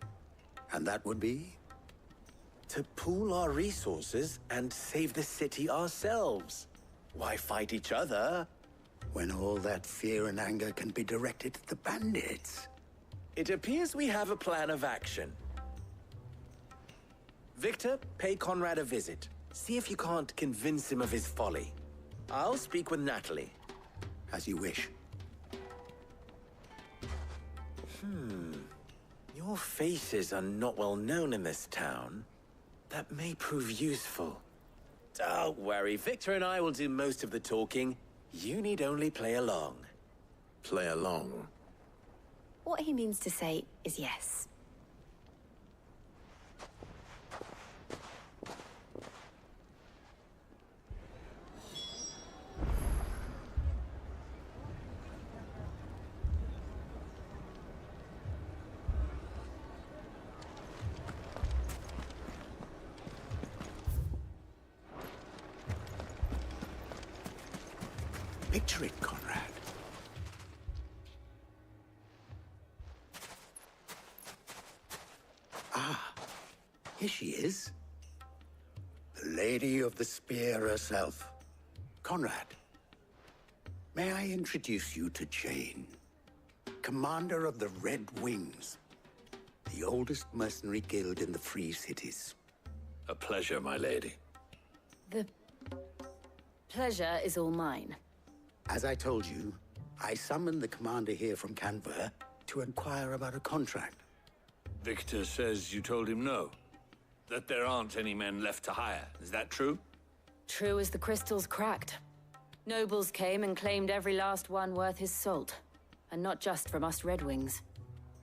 And that would be? To pool our resources and save the city ourselves. Why fight each other? When all that fear and anger can be directed at the bandits. It appears we have a plan of action. Victor, pay Conrad a visit. See if you can't convince him of his folly. I'll speak with Natalie. As you wish. Your faces are not well known in this town. That may prove useful. Don't worry, Victor and I will do most of the talking. You need only play along. Play along? What he means to say is yes. Picture it, Conrad. Ah, here she is. The Lady of the Spear herself. Conrad, may I introduce you to Jane, commander of the Red Wings, the oldest mercenary guild in the Free Cities. A pleasure, my lady. The pleasure is all mine. As I told you, I summoned the commander here from Canberra to inquire about a contract. Victor says you told him no. That there aren't any men left to hire. Is that true? True as the crystals cracked. Nobles came and claimed every last one worth his salt. And not just from us Red Wings.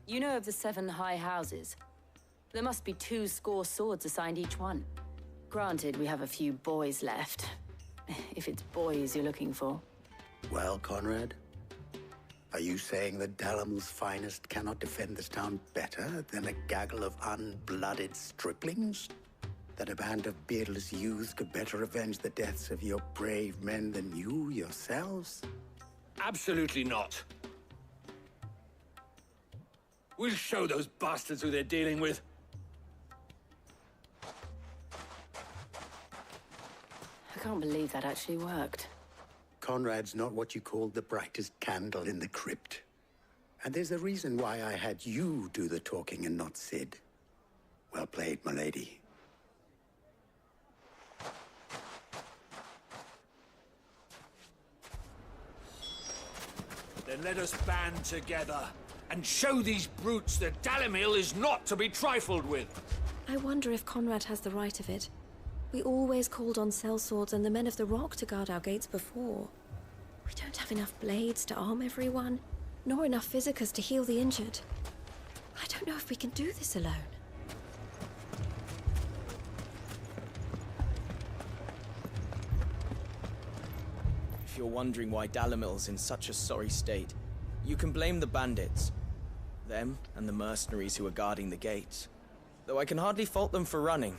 You know of the 7 high houses. There must be 2 swords assigned each one. Granted, we have a few boys left. If it's boys you're looking for. Well, Conrad, are you saying that Dalamil's finest cannot defend this town better than a gaggle of unblooded striplings? That a band of beardless youths could better avenge the deaths of your brave men than you yourselves? Absolutely not. We'll show those bastards who they're dealing with. I can't believe that actually worked. Conrad's not what you called the brightest candle in the crypt. And there's a reason why I had you do the talking and not Sid. Well played, my lady. Then let us band together and show these brutes that Dalimil is not to be trifled with. I wonder if Conrad has the right of it. We always called on sellswords and the men of the Rock to guard our gates before. We don't have enough blades to arm everyone, nor enough physicers to heal the injured. I don't know if we can do this alone. If you're wondering why Dalimil's in such a sorry state, you can blame the bandits. Them and the mercenaries who are guarding the gates. Though I can hardly fault them for running.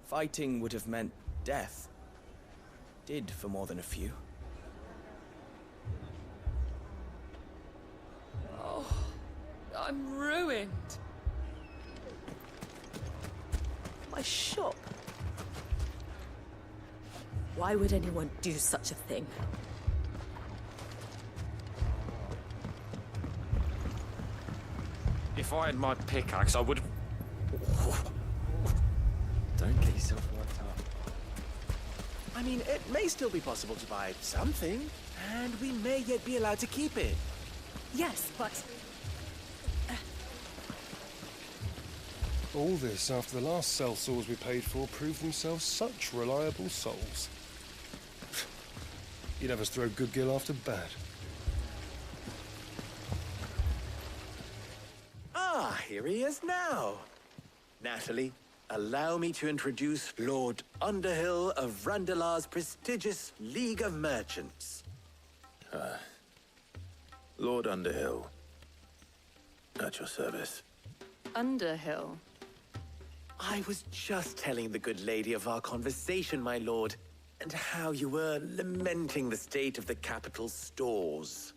Fighting would have meant death. Did for more than a few. Oh, I'm ruined. My shop. Why would anyone do such a thing? If I had my pickaxe, I would have... Don't get yourself worked up. I mean, it may still be possible to buy something, and we may yet be allowed to keep it. Yes, but... All this after the last sellswords we paid for proved themselves such reliable souls. You'd have us throw good gil after bad. Ah, here he is now. Natalie, allow me to introduce Lord Underhill of Randalar's prestigious League of Merchants. Lord Underhill. At your service. Underhill? I was just telling the good lady of our conversation, my lord, and how you were lamenting the state of the capital's stores.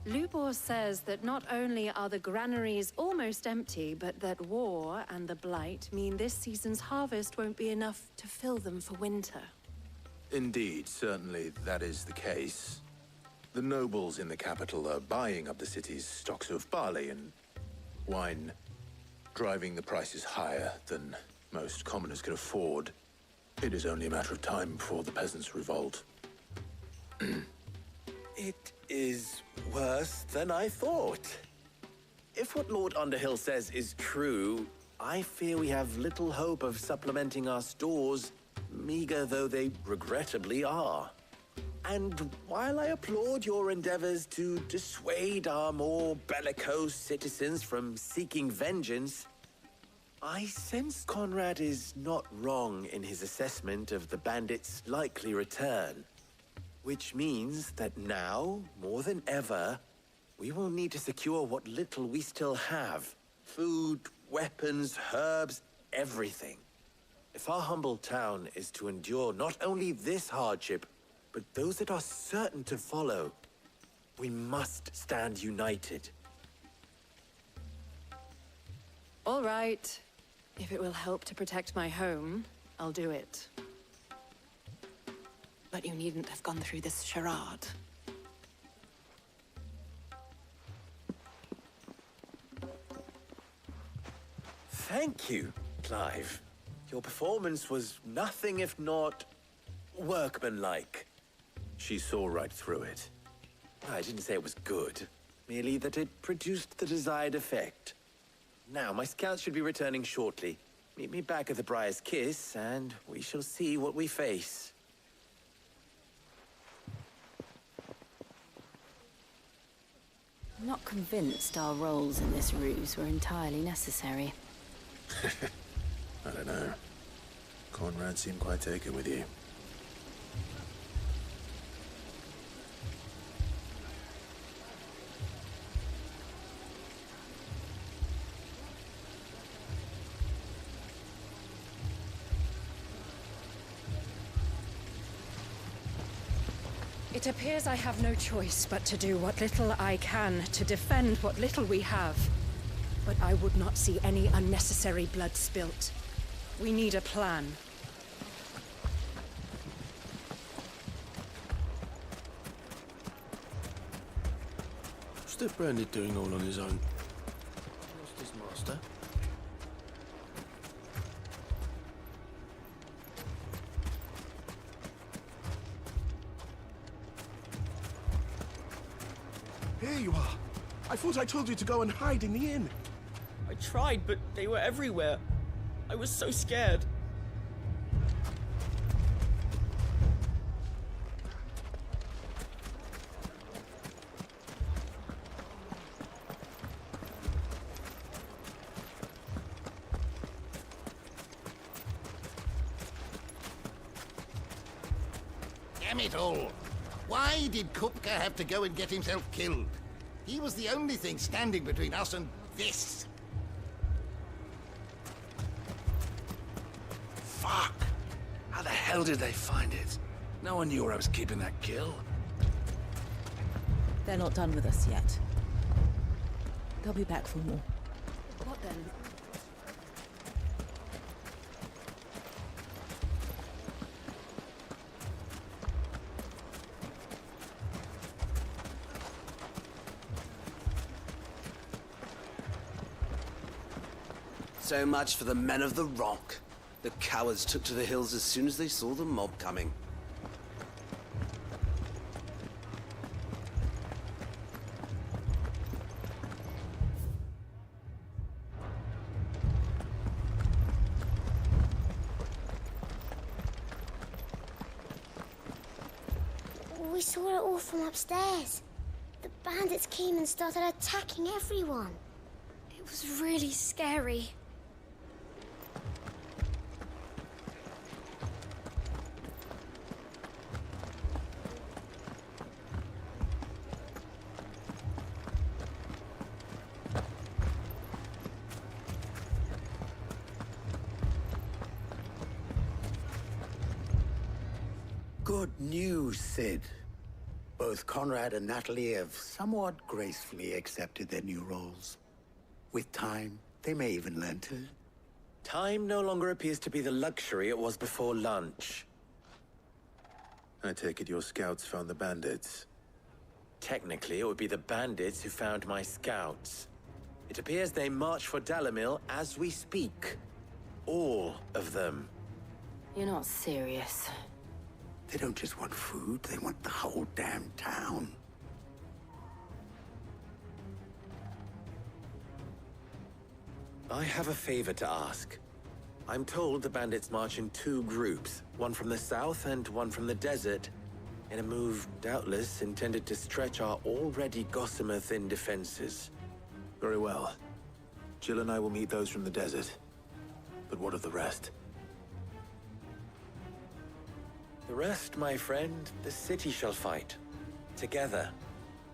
Lubor says that not only are the granaries almost empty, but that war and the Blight mean this season's harvest won't be enough to fill them for winter. Indeed, certainly that is the case. The nobles in the capital are buying up the city's stocks of barley and wine, driving the prices higher than most commoners can afford. It is only a matter of time before the peasants revolt. It is worse than I thought. If what Lord Underhill says is true, I fear we have little hope of supplementing our stores, meager though they regrettably are. And while I applaud your endeavors to dissuade our more bellicose citizens from seeking vengeance, I sense Conrad is not wrong in his assessment of the bandits' likely return. Which means that now, more than ever, we will need to secure what little we still have. Food, weapons, herbs, everything. If our humble town is to endure not only this hardship, but those that are certain to follow, we must stand united. All right. If it will help to protect my home, I'll do it. But you needn't have gone through this charade. Thank you, Clive. Your performance was nothing if not workmanlike. She saw right through it. I didn't say it was good, merely that it produced the desired effect. Now, my scouts should be returning shortly. Meet me back at the Briar's Kiss, and we shall see what we face. I'm not convinced our roles in this ruse were entirely necessary. I don't know. Conrad seemed quite taken with you. It appears I have no choice but to do what little I can to defend what little we have. But I would not see any unnecessary blood spilt. We need a plan. What's that Branded doing all on his own? Lost his master. Here you are. I thought I told you to go and hide in the inn. I tried, but they were everywhere. I was so scared. Damn it all! Why did Kupka have to go and get himself killed? He was the only thing standing between us and this. Fuck! How the hell did they find it? No one knew where I was keeping that kill. They're not done with us yet. They'll be back for more. What then? So much for the men of the Rock. The cowards took to the hills as soon as they saw the mob coming. We saw it all from upstairs. The bandits came and started attacking everyone. It was really scary. Good news, Sid. Both Conrad and Natalie have somewhat gracefully accepted their new roles. With time, they may even learn to. Time no longer appears to be the luxury it was before lunch. I take it your scouts found the bandits. Technically, it would be the bandits who found my scouts. It appears they march for Dalimil as we speak. All of them. You're not serious. They don't just want food, they want the whole damn town. I have a favor to ask. I'm told the bandits march in two groups, one from the south and one from the desert, in a move doubtless intended to stretch our already gossamer-thin defenses. Very well. Jill and I will meet those from the desert. But what of the rest? The rest, my friend, the city shall fight. Together.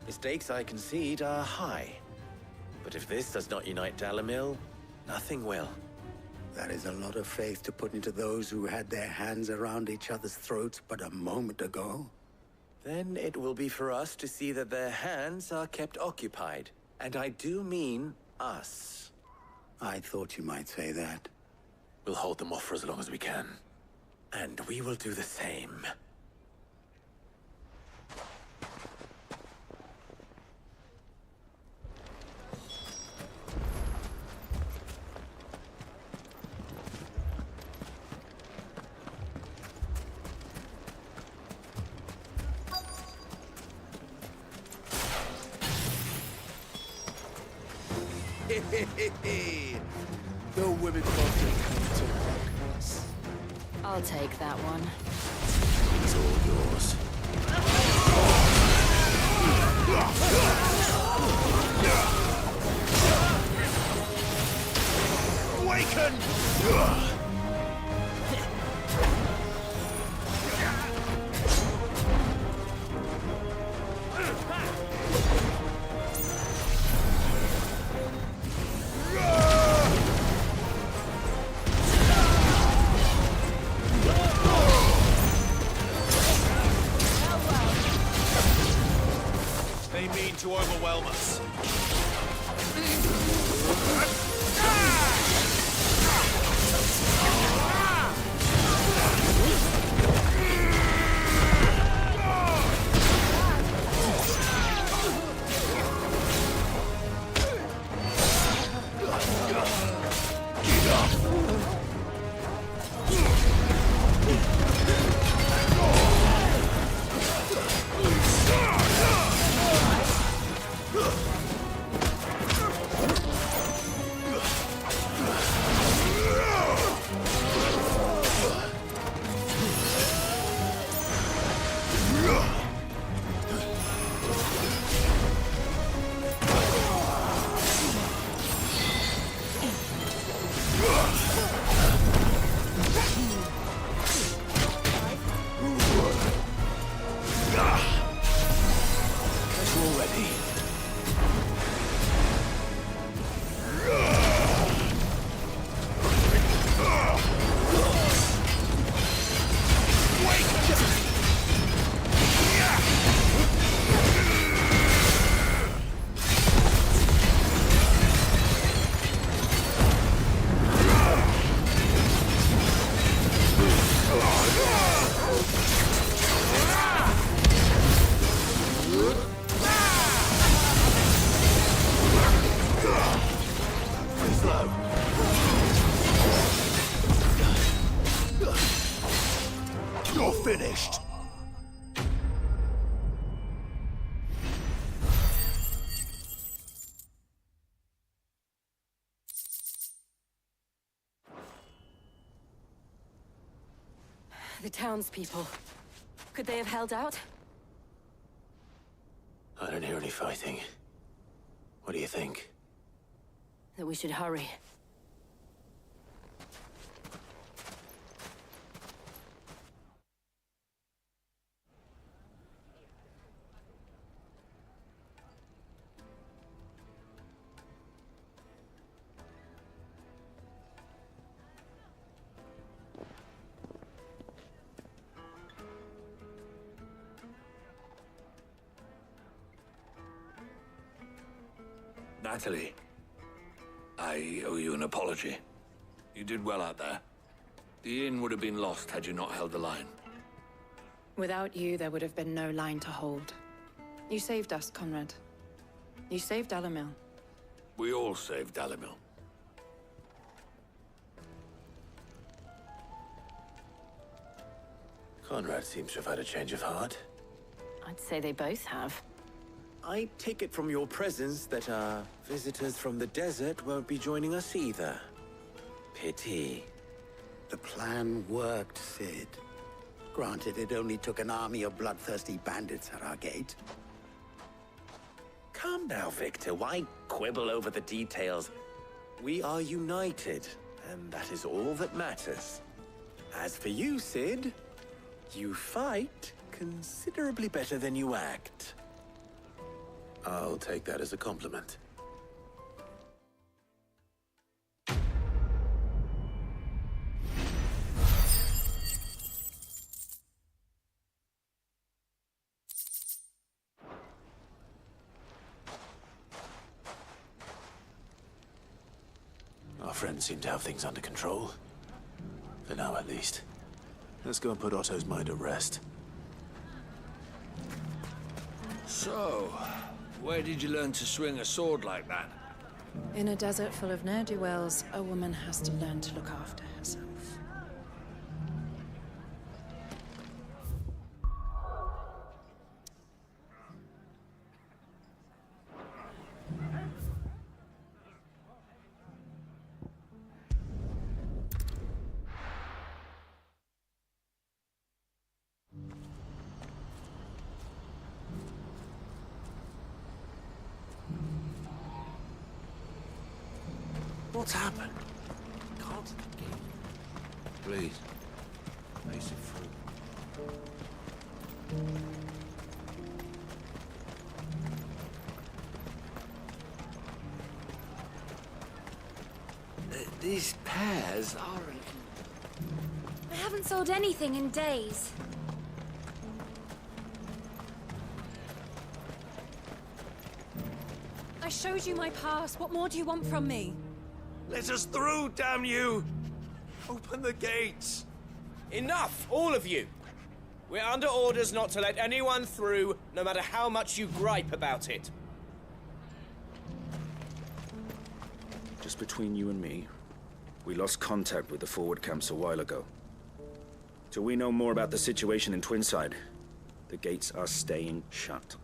The stakes, I concede, are high. But if this does not unite Dalimil, nothing will. That is a lot of faith to put into those who had their hands around each other's throats but a moment ago. Then it will be for us to see that their hands are kept occupied. And I do mean us. I thought you might say that. We'll hold them off for as long as we can. And we will do the same. The women project came to wreck us. I'll take that one. It's all yours. Awaken! They mean to overwhelm us. You're finished. The townspeople. Could they have held out? I don't hear any fighting. What do you think? That we should hurry. Natalie, I owe you an apology. You did well out there. The inn would have been lost had you not held the line. Without you, there would have been no line to hold. You saved us, Conrad. You saved Dalimil. We all saved Dalimil. Conrad seems to have had a change of heart. I'd say they both have. I take it from your presence that our visitors from the desert won't be joining us either. Pity. The plan worked, Sid. Granted, it only took an army of bloodthirsty bandits at our gate. Come now, Victor. Why quibble over the details? We are united, and that is all that matters. As for you, Sid, you fight considerably better than you act. I'll take that as a compliment. Our friends seem to have things under control. For now, at least. Let's go and put Otto's mind at rest. So, where did you learn to swing a sword like that? In a desert full of ne'er-do-wells, a woman has to learn to look after herself. What's happened? Can't. Please. Face it through. These pears aren't... I haven't sold anything in days. I showed you my pass. What more do you want from me? Let us through, damn you! Open the gates! Enough, all of you! We're under orders not to let anyone through, no matter how much you gripe about it. Just between you and me, we lost contact with the forward camps a while ago. Till we know more about the situation in Twinside, the gates are staying shut.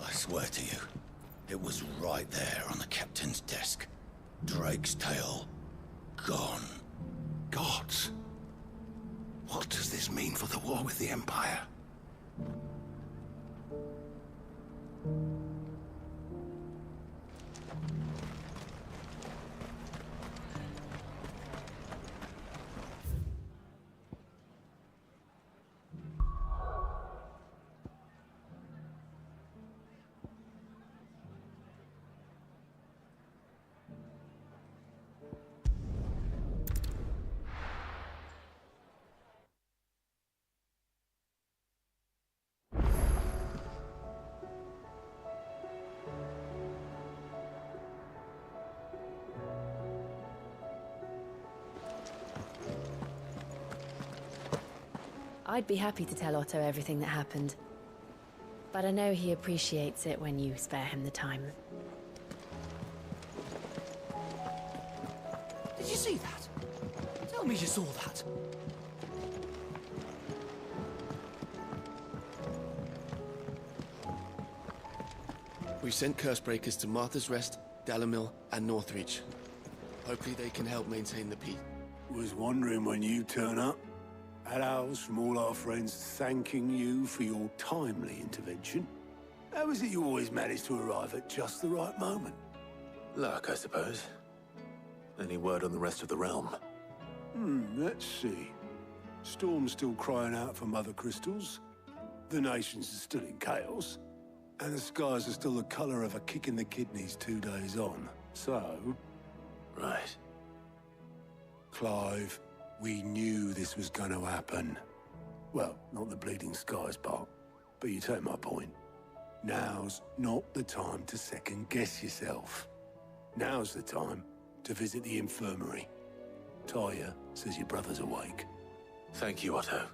I swear to you, it was right there on the captain's desk. Drake's tail, gone. Gods! What does this mean for the war with the Empire? I'd be happy to tell Otto everything that happened. But I know he appreciates it when you spare him the time. Did you see that? Tell me you saw that. We've sent Cursebreakers to Martha's Rest, Dalimil, and Northreach. Hopefully they can help maintain the peace. Was wondering when you turn up. Hellos from all our friends thanking you for your timely intervention. How is it you always manage to arrive at just the right moment? Luck, I suppose. Any word on the rest of the realm? Let's see. Storm's still crying out for mother crystals. The nations are still in chaos. And the skies are still the color of a kick in the kidneys 2 days on. So... Right. Clive, we knew this was going to happen. Well, not the bleeding skies part, but you take my point. Now's not the time to second-guess yourself. Now's the time to visit the infirmary. Talia says your brother's awake. Thank you, Otto.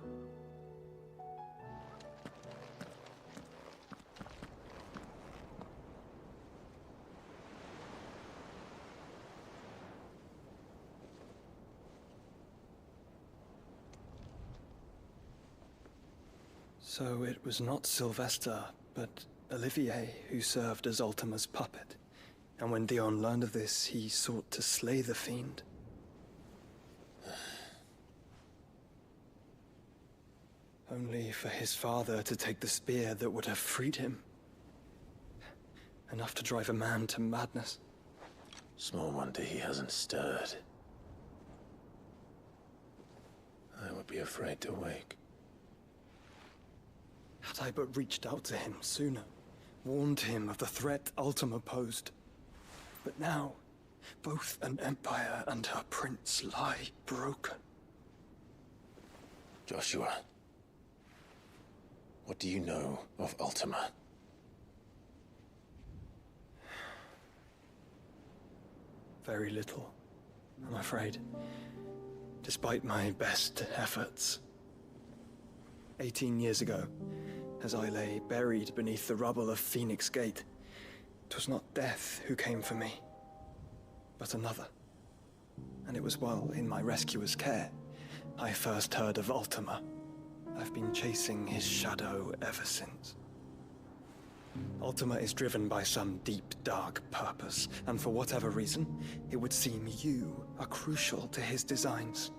So it was not Sylvester, but Olivier who served as Ultima's puppet. And when Dion learned of this, he sought to slay the fiend. Only for his father to take the spear that would have freed him. Enough to drive a man to madness. Small wonder he hasn't stirred. I would be afraid to wake. Had I but reached out to him sooner, warned him of the threat Ultima posed. But now, both an empire and her prince lie broken. Joshua, what do you know of Ultima? Very little, I'm afraid. Despite my best efforts. 18 years ago, as I lay buried beneath the rubble of Phoenix Gate, 'twas not death who came for me, but another. And it was while in my rescuer's care, I first heard of Ultima. I've been chasing his shadow ever since. Ultima is driven by some deep, dark purpose, and for whatever reason, it would seem you are crucial to his designs.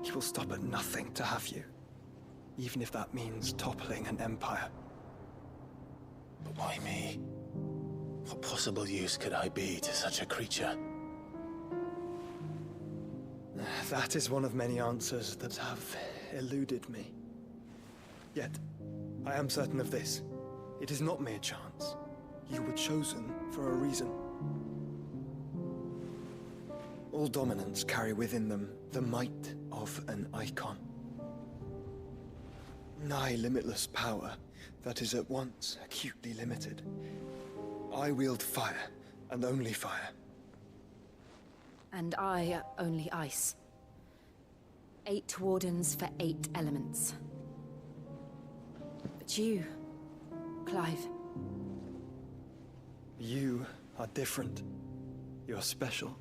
He will stop at nothing to have you, even if that means toppling an empire. But why me? What possible use could I be to such a creature? That is one of many answers that have eluded me. Yet, I am certain of this. It is not mere chance. You were chosen for a reason. All dominants carry within them the might of an icon. Nigh limitless power that is at once acutely limited. I wield fire, and only fire. And I only ice. 8 wardens for 8 elements. But you, Clive. You are different. You're special.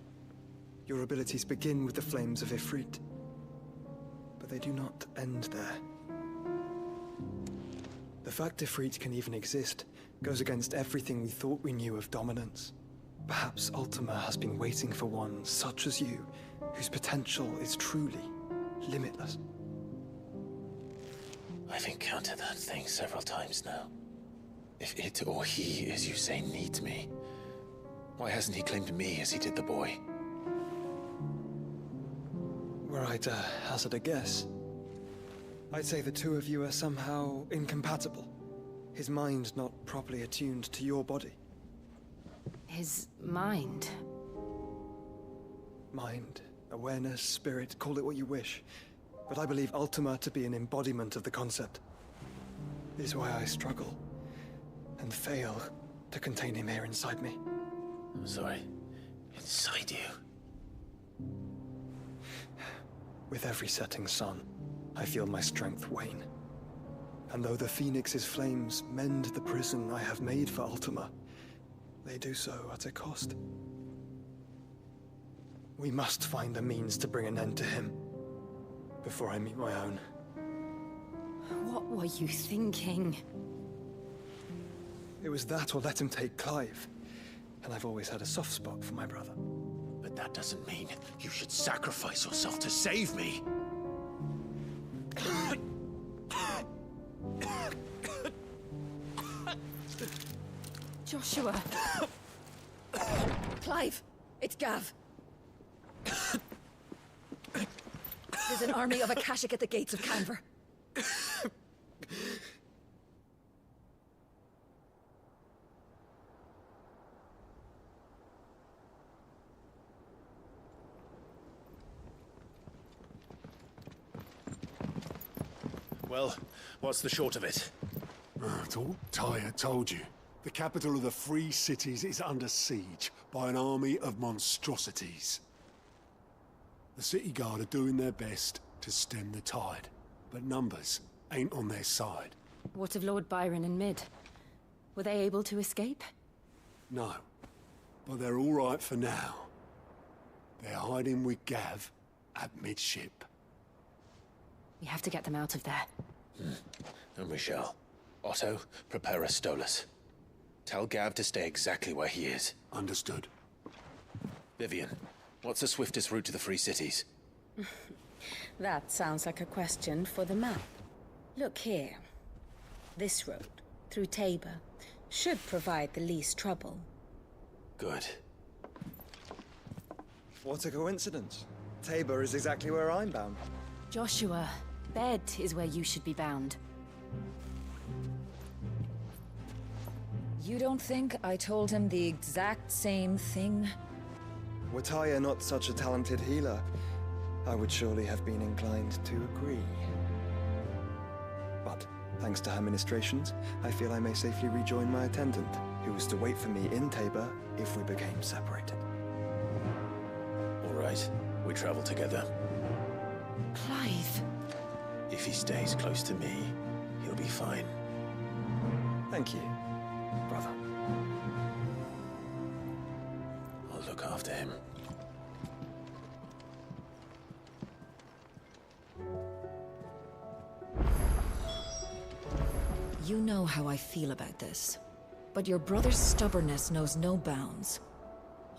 Your abilities begin with the flames of Ifrit. But they do not end there. The fact Ifrit can even exist goes against everything we thought we knew of dominance. Perhaps Ultima has been waiting for one such as you, whose potential is truly limitless. I've encountered that thing several times now. If it or he, as you say, needs me, why hasn't he claimed me as he did the boy? Were I to hazard a guess, I'd say the two of you are somehow incompatible. His mind not properly attuned to your body. His mind? Mind, awareness, spirit, call it what you wish. But I believe Ultima to be an embodiment of the concept. This is why I struggle and fail to contain him here inside me. I'm sorry. Inside you? With every setting sun, I feel my strength wane. And though the Phoenix's flames mend the prison I have made for Ultima, they do so at a cost. We must find a means to bring an end to him before I meet my own. What were you thinking? It was that or let him take Clive. And I've always had a soft spot for my brother. But that doesn't mean you should sacrifice yourself to save me. Joshua! Clive! It's Gav! There's an army of Akashic at the gates of Canver. Well, what's the short of it? Tyre told you. The capital of the Free Cities is under siege by an army of monstrosities. The City Guard are doing their best to stem the tide, but numbers ain't on their side. What of Lord Byron and Mid? Were they able to escape? No, but they're all right for now. They're hiding with Gav at midship. We have to get them out of there. And we shall. Otto, prepare a Stolas. Tell Gav to stay exactly where he is. Understood. Vivian, what's the swiftest route to the Free Cities? That sounds like a question for the map. Look here. This road, through Tabor, should provide the least trouble. Good. What a coincidence. Tabor is exactly where I'm bound. Joshua, Bed is where you should be bound. You don't think I told him the exact same thing? Were Tyre not such a talented healer, I would surely have been inclined to agree. But, thanks to her ministrations, I feel I may safely rejoin my attendant, who was to wait for me in Tabor if we became separated. All right, we travel together. Clive. If he stays close to me, he'll be fine. Thank you, brother. I'll look after him. You know how I feel about this, but your brother's stubbornness knows no bounds.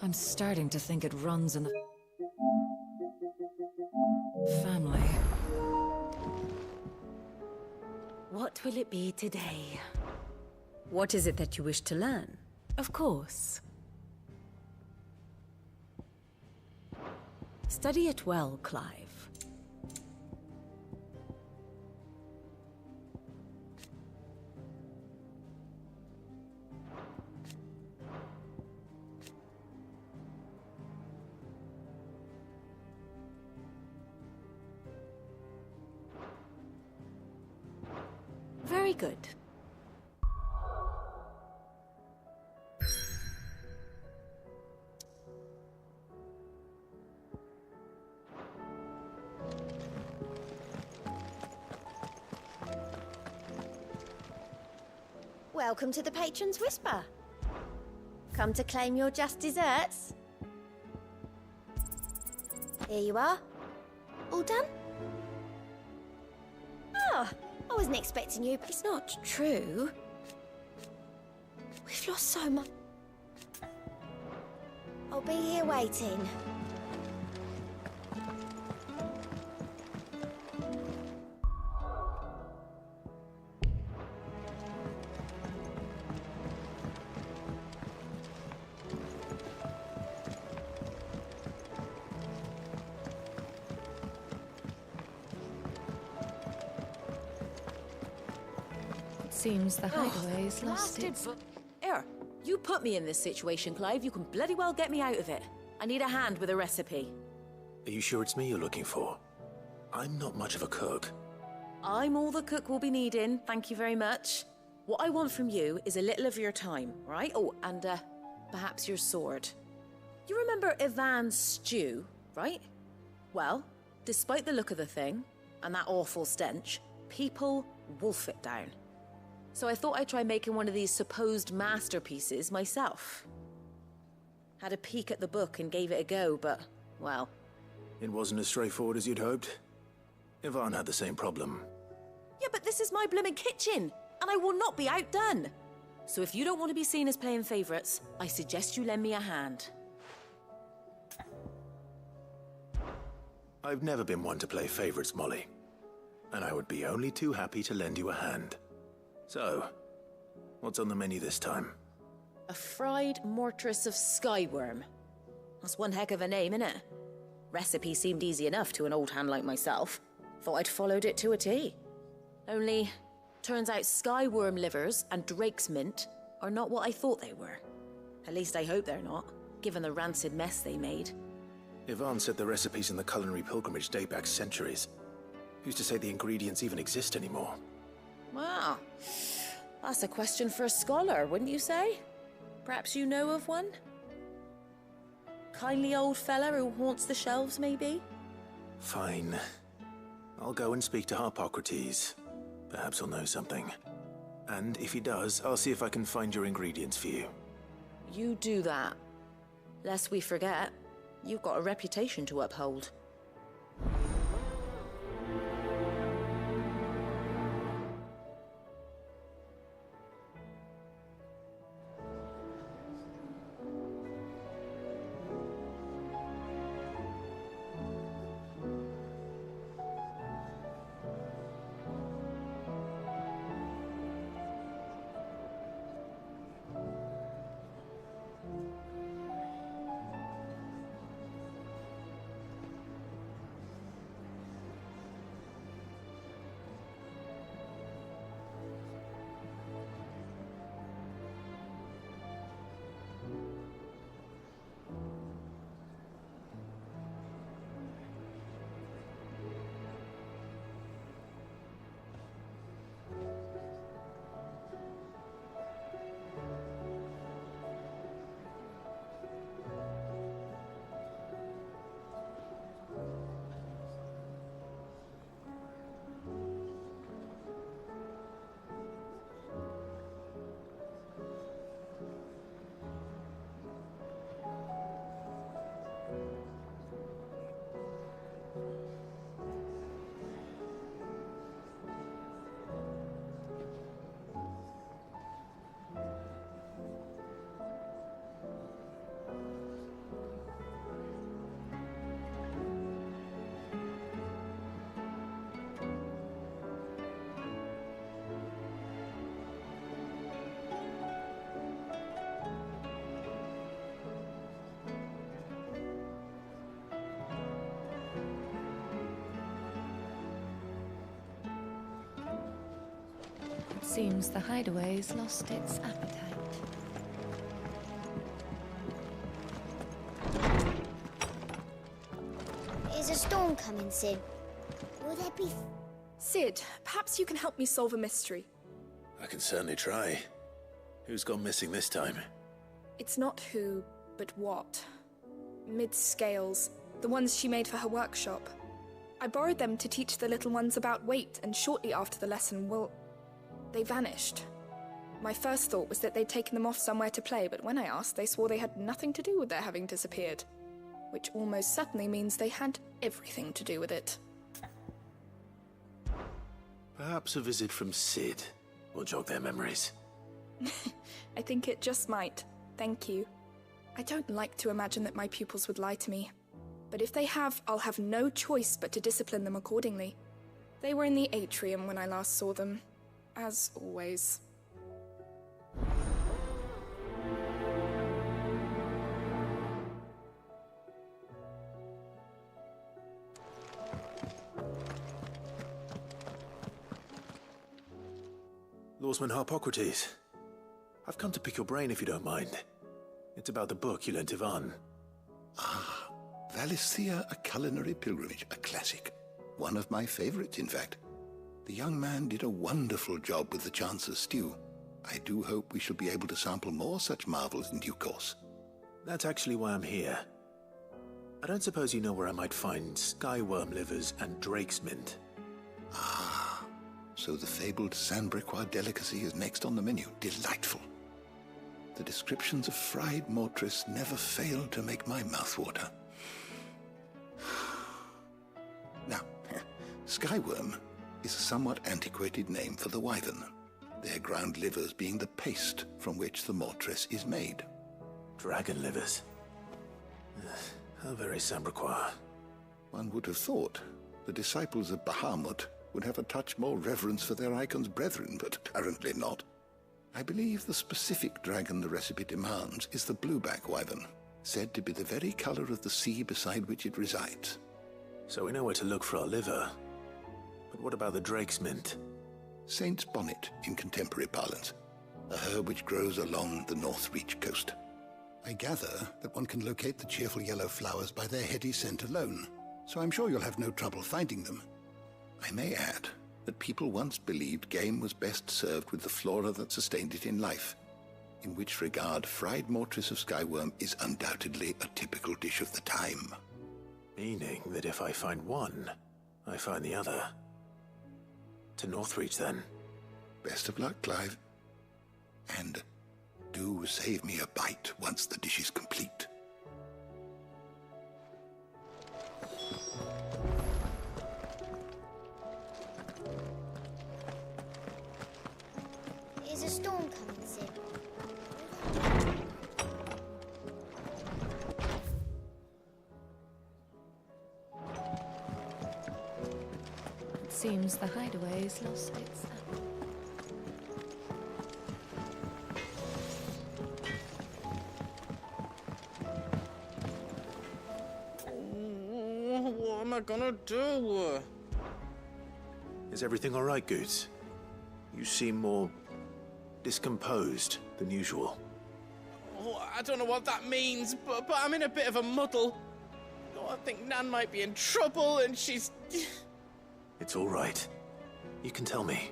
I'm starting to think it runs in the family. What will it be today? What is it that you wish to learn? Of course. Study it well, Clive. Very good. Welcome to the Patron's Whisper. Come to claim your just desserts? Here you are. All done? Ah, I wasn't expecting you, but it's not true. We've lost so much. I'll be here waiting. Seems the hideaway's lost its... Here, you put me in this situation, Clive. You can bloody well get me out of it. I need a hand with a recipe. Are you sure it's me you're looking for? I'm not much of a cook. I'm all the cook will be needing, thank you very much. What I want from you is a little of your time, right? Oh, and perhaps your sword. You remember Ivan's stew, right? Well, despite the look of the thing, and that awful stench, people wolf it down. So I thought I'd try making one of these supposed masterpieces myself. Had a peek at the book and gave it a go, but, well... It wasn't as straightforward as you'd hoped. Ivan had the same problem. Yeah, but this is my blooming kitchen, and I will not be outdone. So if you don't want to be seen as playing favourites, I suggest you lend me a hand. I've never been one to play favourites, Molly. And I would be only too happy to lend you a hand. So, what's on the menu this time? fried mortress of skyworm. That's one heck of a name, innit? Recipe seemed easy enough to an old hand like myself. Thought I'd followed it to a T. Only, turns out skyworm livers and drake's mint are not what I thought they were. At least I hope they're not, given the rancid mess they made. Yvonne said the recipes in the culinary pilgrimage date back centuries. Who's to say the ingredients even exist anymore? Wow. That's a question for a scholar, wouldn't you say? Perhaps you know of one? Kindly old fella who haunts the shelves, maybe? Fine. I'll go and speak to Harpocrates. Perhaps he'll know something. And if he does, I'll see if I can find your ingredients for you. You do that. Lest we forget, you've got a reputation to uphold. Seems the hideaway's lost its appetite. Is a storm coming, Sid? Will there be... Sid, perhaps you can help me solve a mystery. I can certainly try. Who's gone missing this time? It's not who, but what. Mid's scales, the ones she made for her workshop. I borrowed them to teach the little ones about weight, and shortly after the lesson, they vanished. My first thought was that they'd taken them off somewhere to play, but when I asked, they swore they had nothing to do with their having disappeared. Which almost certainly means they had everything to do with it. Perhaps a visit from Sid will jog their memories. I think it just might. Thank you. I don't like to imagine that my pupils would lie to me. But if they have, I'll have no choice but to discipline them accordingly. They were in the atrium when I last saw them. As always. Lawsman Harpocrates. I've come to pick your brain if you don't mind. It's about the book you lent Ivan. Ah, Valisthea, A Culinary Pilgrimage, a classic. One of my favorites, in fact. The young man did a wonderful job with the Chance's stew. I do hope we shall be able to sample more such marvels in due course. That's actually why I'm here. I don't suppose you know where I might find skyworm livers and drake's mint. Ah, so the fabled Sandbrequois delicacy is next on the menu. Delightful. The descriptions of fried mortress never fail to make my mouth water. Now, skyworm is a somewhat antiquated name for the wyvern, their ground livers being the paste from which the mortress is made. Dragon livers. How very Sandbrequois. One would have thought the disciples of Bahamut would have a touch more reverence for their icon's brethren, but apparently not. I believe the specific dragon the recipe demands is the blueback wyvern, said to be the very color of the sea beside which it resides. So we know where to look for our liver. But what about the drake's mint? Saint's bonnet in contemporary parlance, a herb which grows along the North Reach coast. I gather that one can locate the cheerful yellow flowers by their heady scent alone, so I'm sure you'll have no trouble finding them. I may add that people once believed game was best served with the flora that sustained it in life, in which regard fried mortress of skyworm is undoubtedly a typical dish of the time. Meaning that if I find one, I find the other. To Northreach, then. Best of luck, Clive. And do save me a bite once the dish is complete. Is a storm coming soon? It seems the hideaway has lost its... What am I gonna do? Is everything all right, Goots? You seem more discomposed than usual. Oh, I don't know what that means, but I'm in a bit of a muddle. Oh, I think Nan might be in trouble, and she's... It's all right. You can tell me.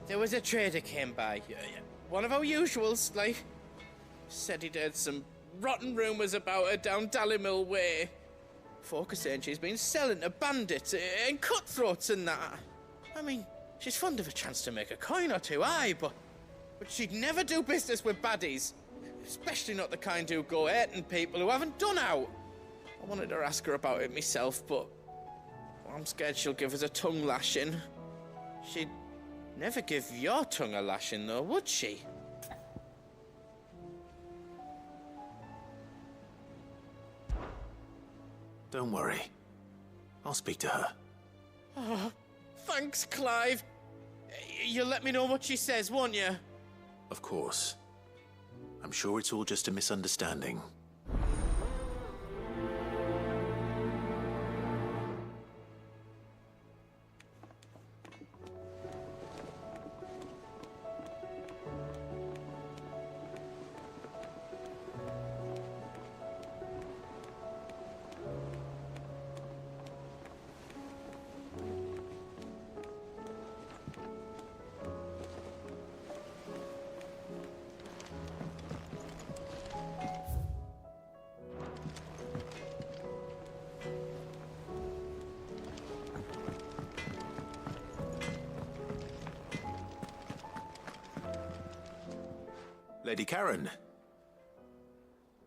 There was a trader came by. One of our usuals, like. Said he'd heard some rotten rumours about her down Dalimil way. Folk are saying she's been selling to bandits and cutthroats and that. I mean, she's fond of a chance to make a coin or two, aye, but she'd never do business with baddies. Especially not the kind who go hurting people who haven't done out. I wanted to ask her about it myself, but I'm scared she'll give us a tongue lashing. She'd never give your tongue a lashing, though, would she? Don't worry. I'll speak to her. Oh, thanks, Clive. You'll let me know what she says, won't you? Of course. I'm sure it's all just a misunderstanding. Lady Karen,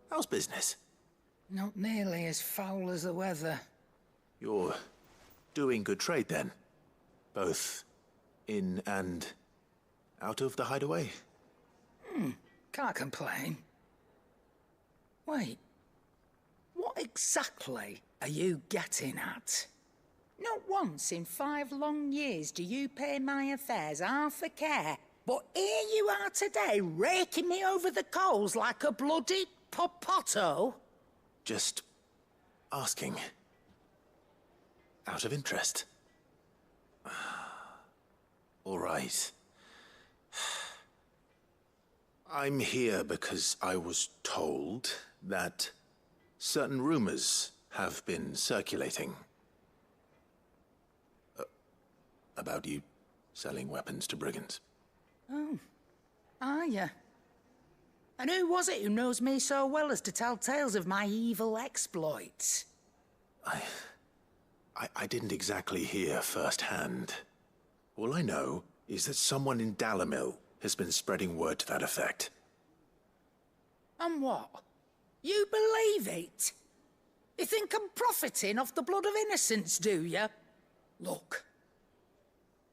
how's business? Not nearly as foul as the weather. You're doing good trade, then? Both in and out of the hideaway? Can't complain. Wait, what exactly are you getting at? Not once in 5 long years do you pay my affairs half a care. But here you are today, raking me over the coals like a bloody popoto? Just asking. Out of interest. All right. I'm here because I was told that certain rumors have been circulating. About you selling weapons to brigands. Oh, are you? And who was it who knows me so well as to tell tales of my evil exploits? I didn't exactly hear firsthand. All I know is that someone in Dalimil has been spreading word to that effect. And what? You believe it? You think I'm profiting off the blood of innocents, do you? Look,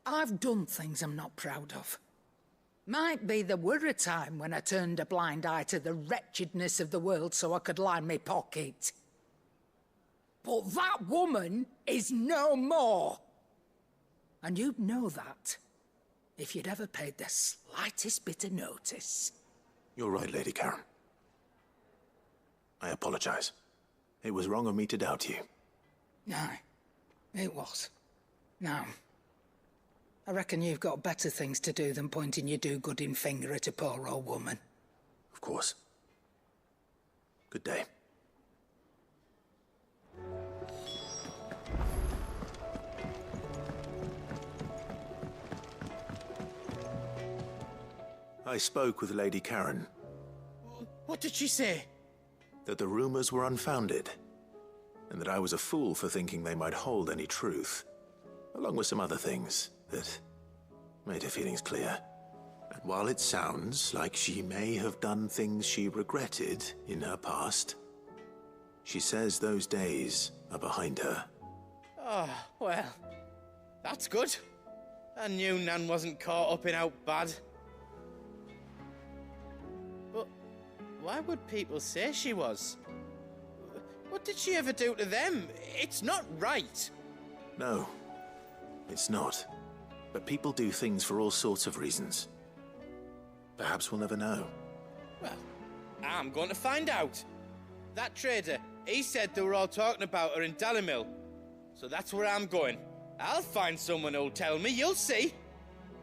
I've done things I'm not proud of. Might be there were a time when I turned a blind eye to the wretchedness of the world so I could line me pocket. But that woman is no more. And you'd know that if you'd ever paid the slightest bit of notice. You're right, Lady Karen. I apologize. It was wrong of me to doubt you. No, it was. No. I reckon you've got better things to do than pointing your do-gooding finger at a poor old woman. Of course. Good day. I spoke with Lady Karen. What did she say? That the rumors were unfounded, and that I was a fool for thinking they might hold any truth, along with some other things that made her feelings clear. And while it sounds like she may have done things she regretted in her past, she says those days are behind her. Oh, well, that's good. I knew Nan wasn't caught up in out bad. But why would people say she was? What did she ever do to them? It's not right. No, it's not. But people do things for all sorts of reasons. Perhaps we'll never know. Well, I'm going to find out. That trader, he said they were all talking about her in Dalimil. So that's where I'm going. I'll find someone who'll tell me, you'll see.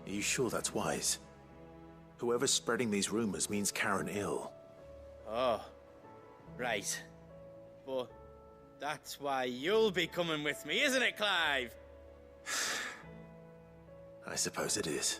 Are you sure that's wise? Whoever's spreading these rumors means Karen ill. Oh, right. But that's why you'll be coming with me, isn't it, Clive? I suppose it is.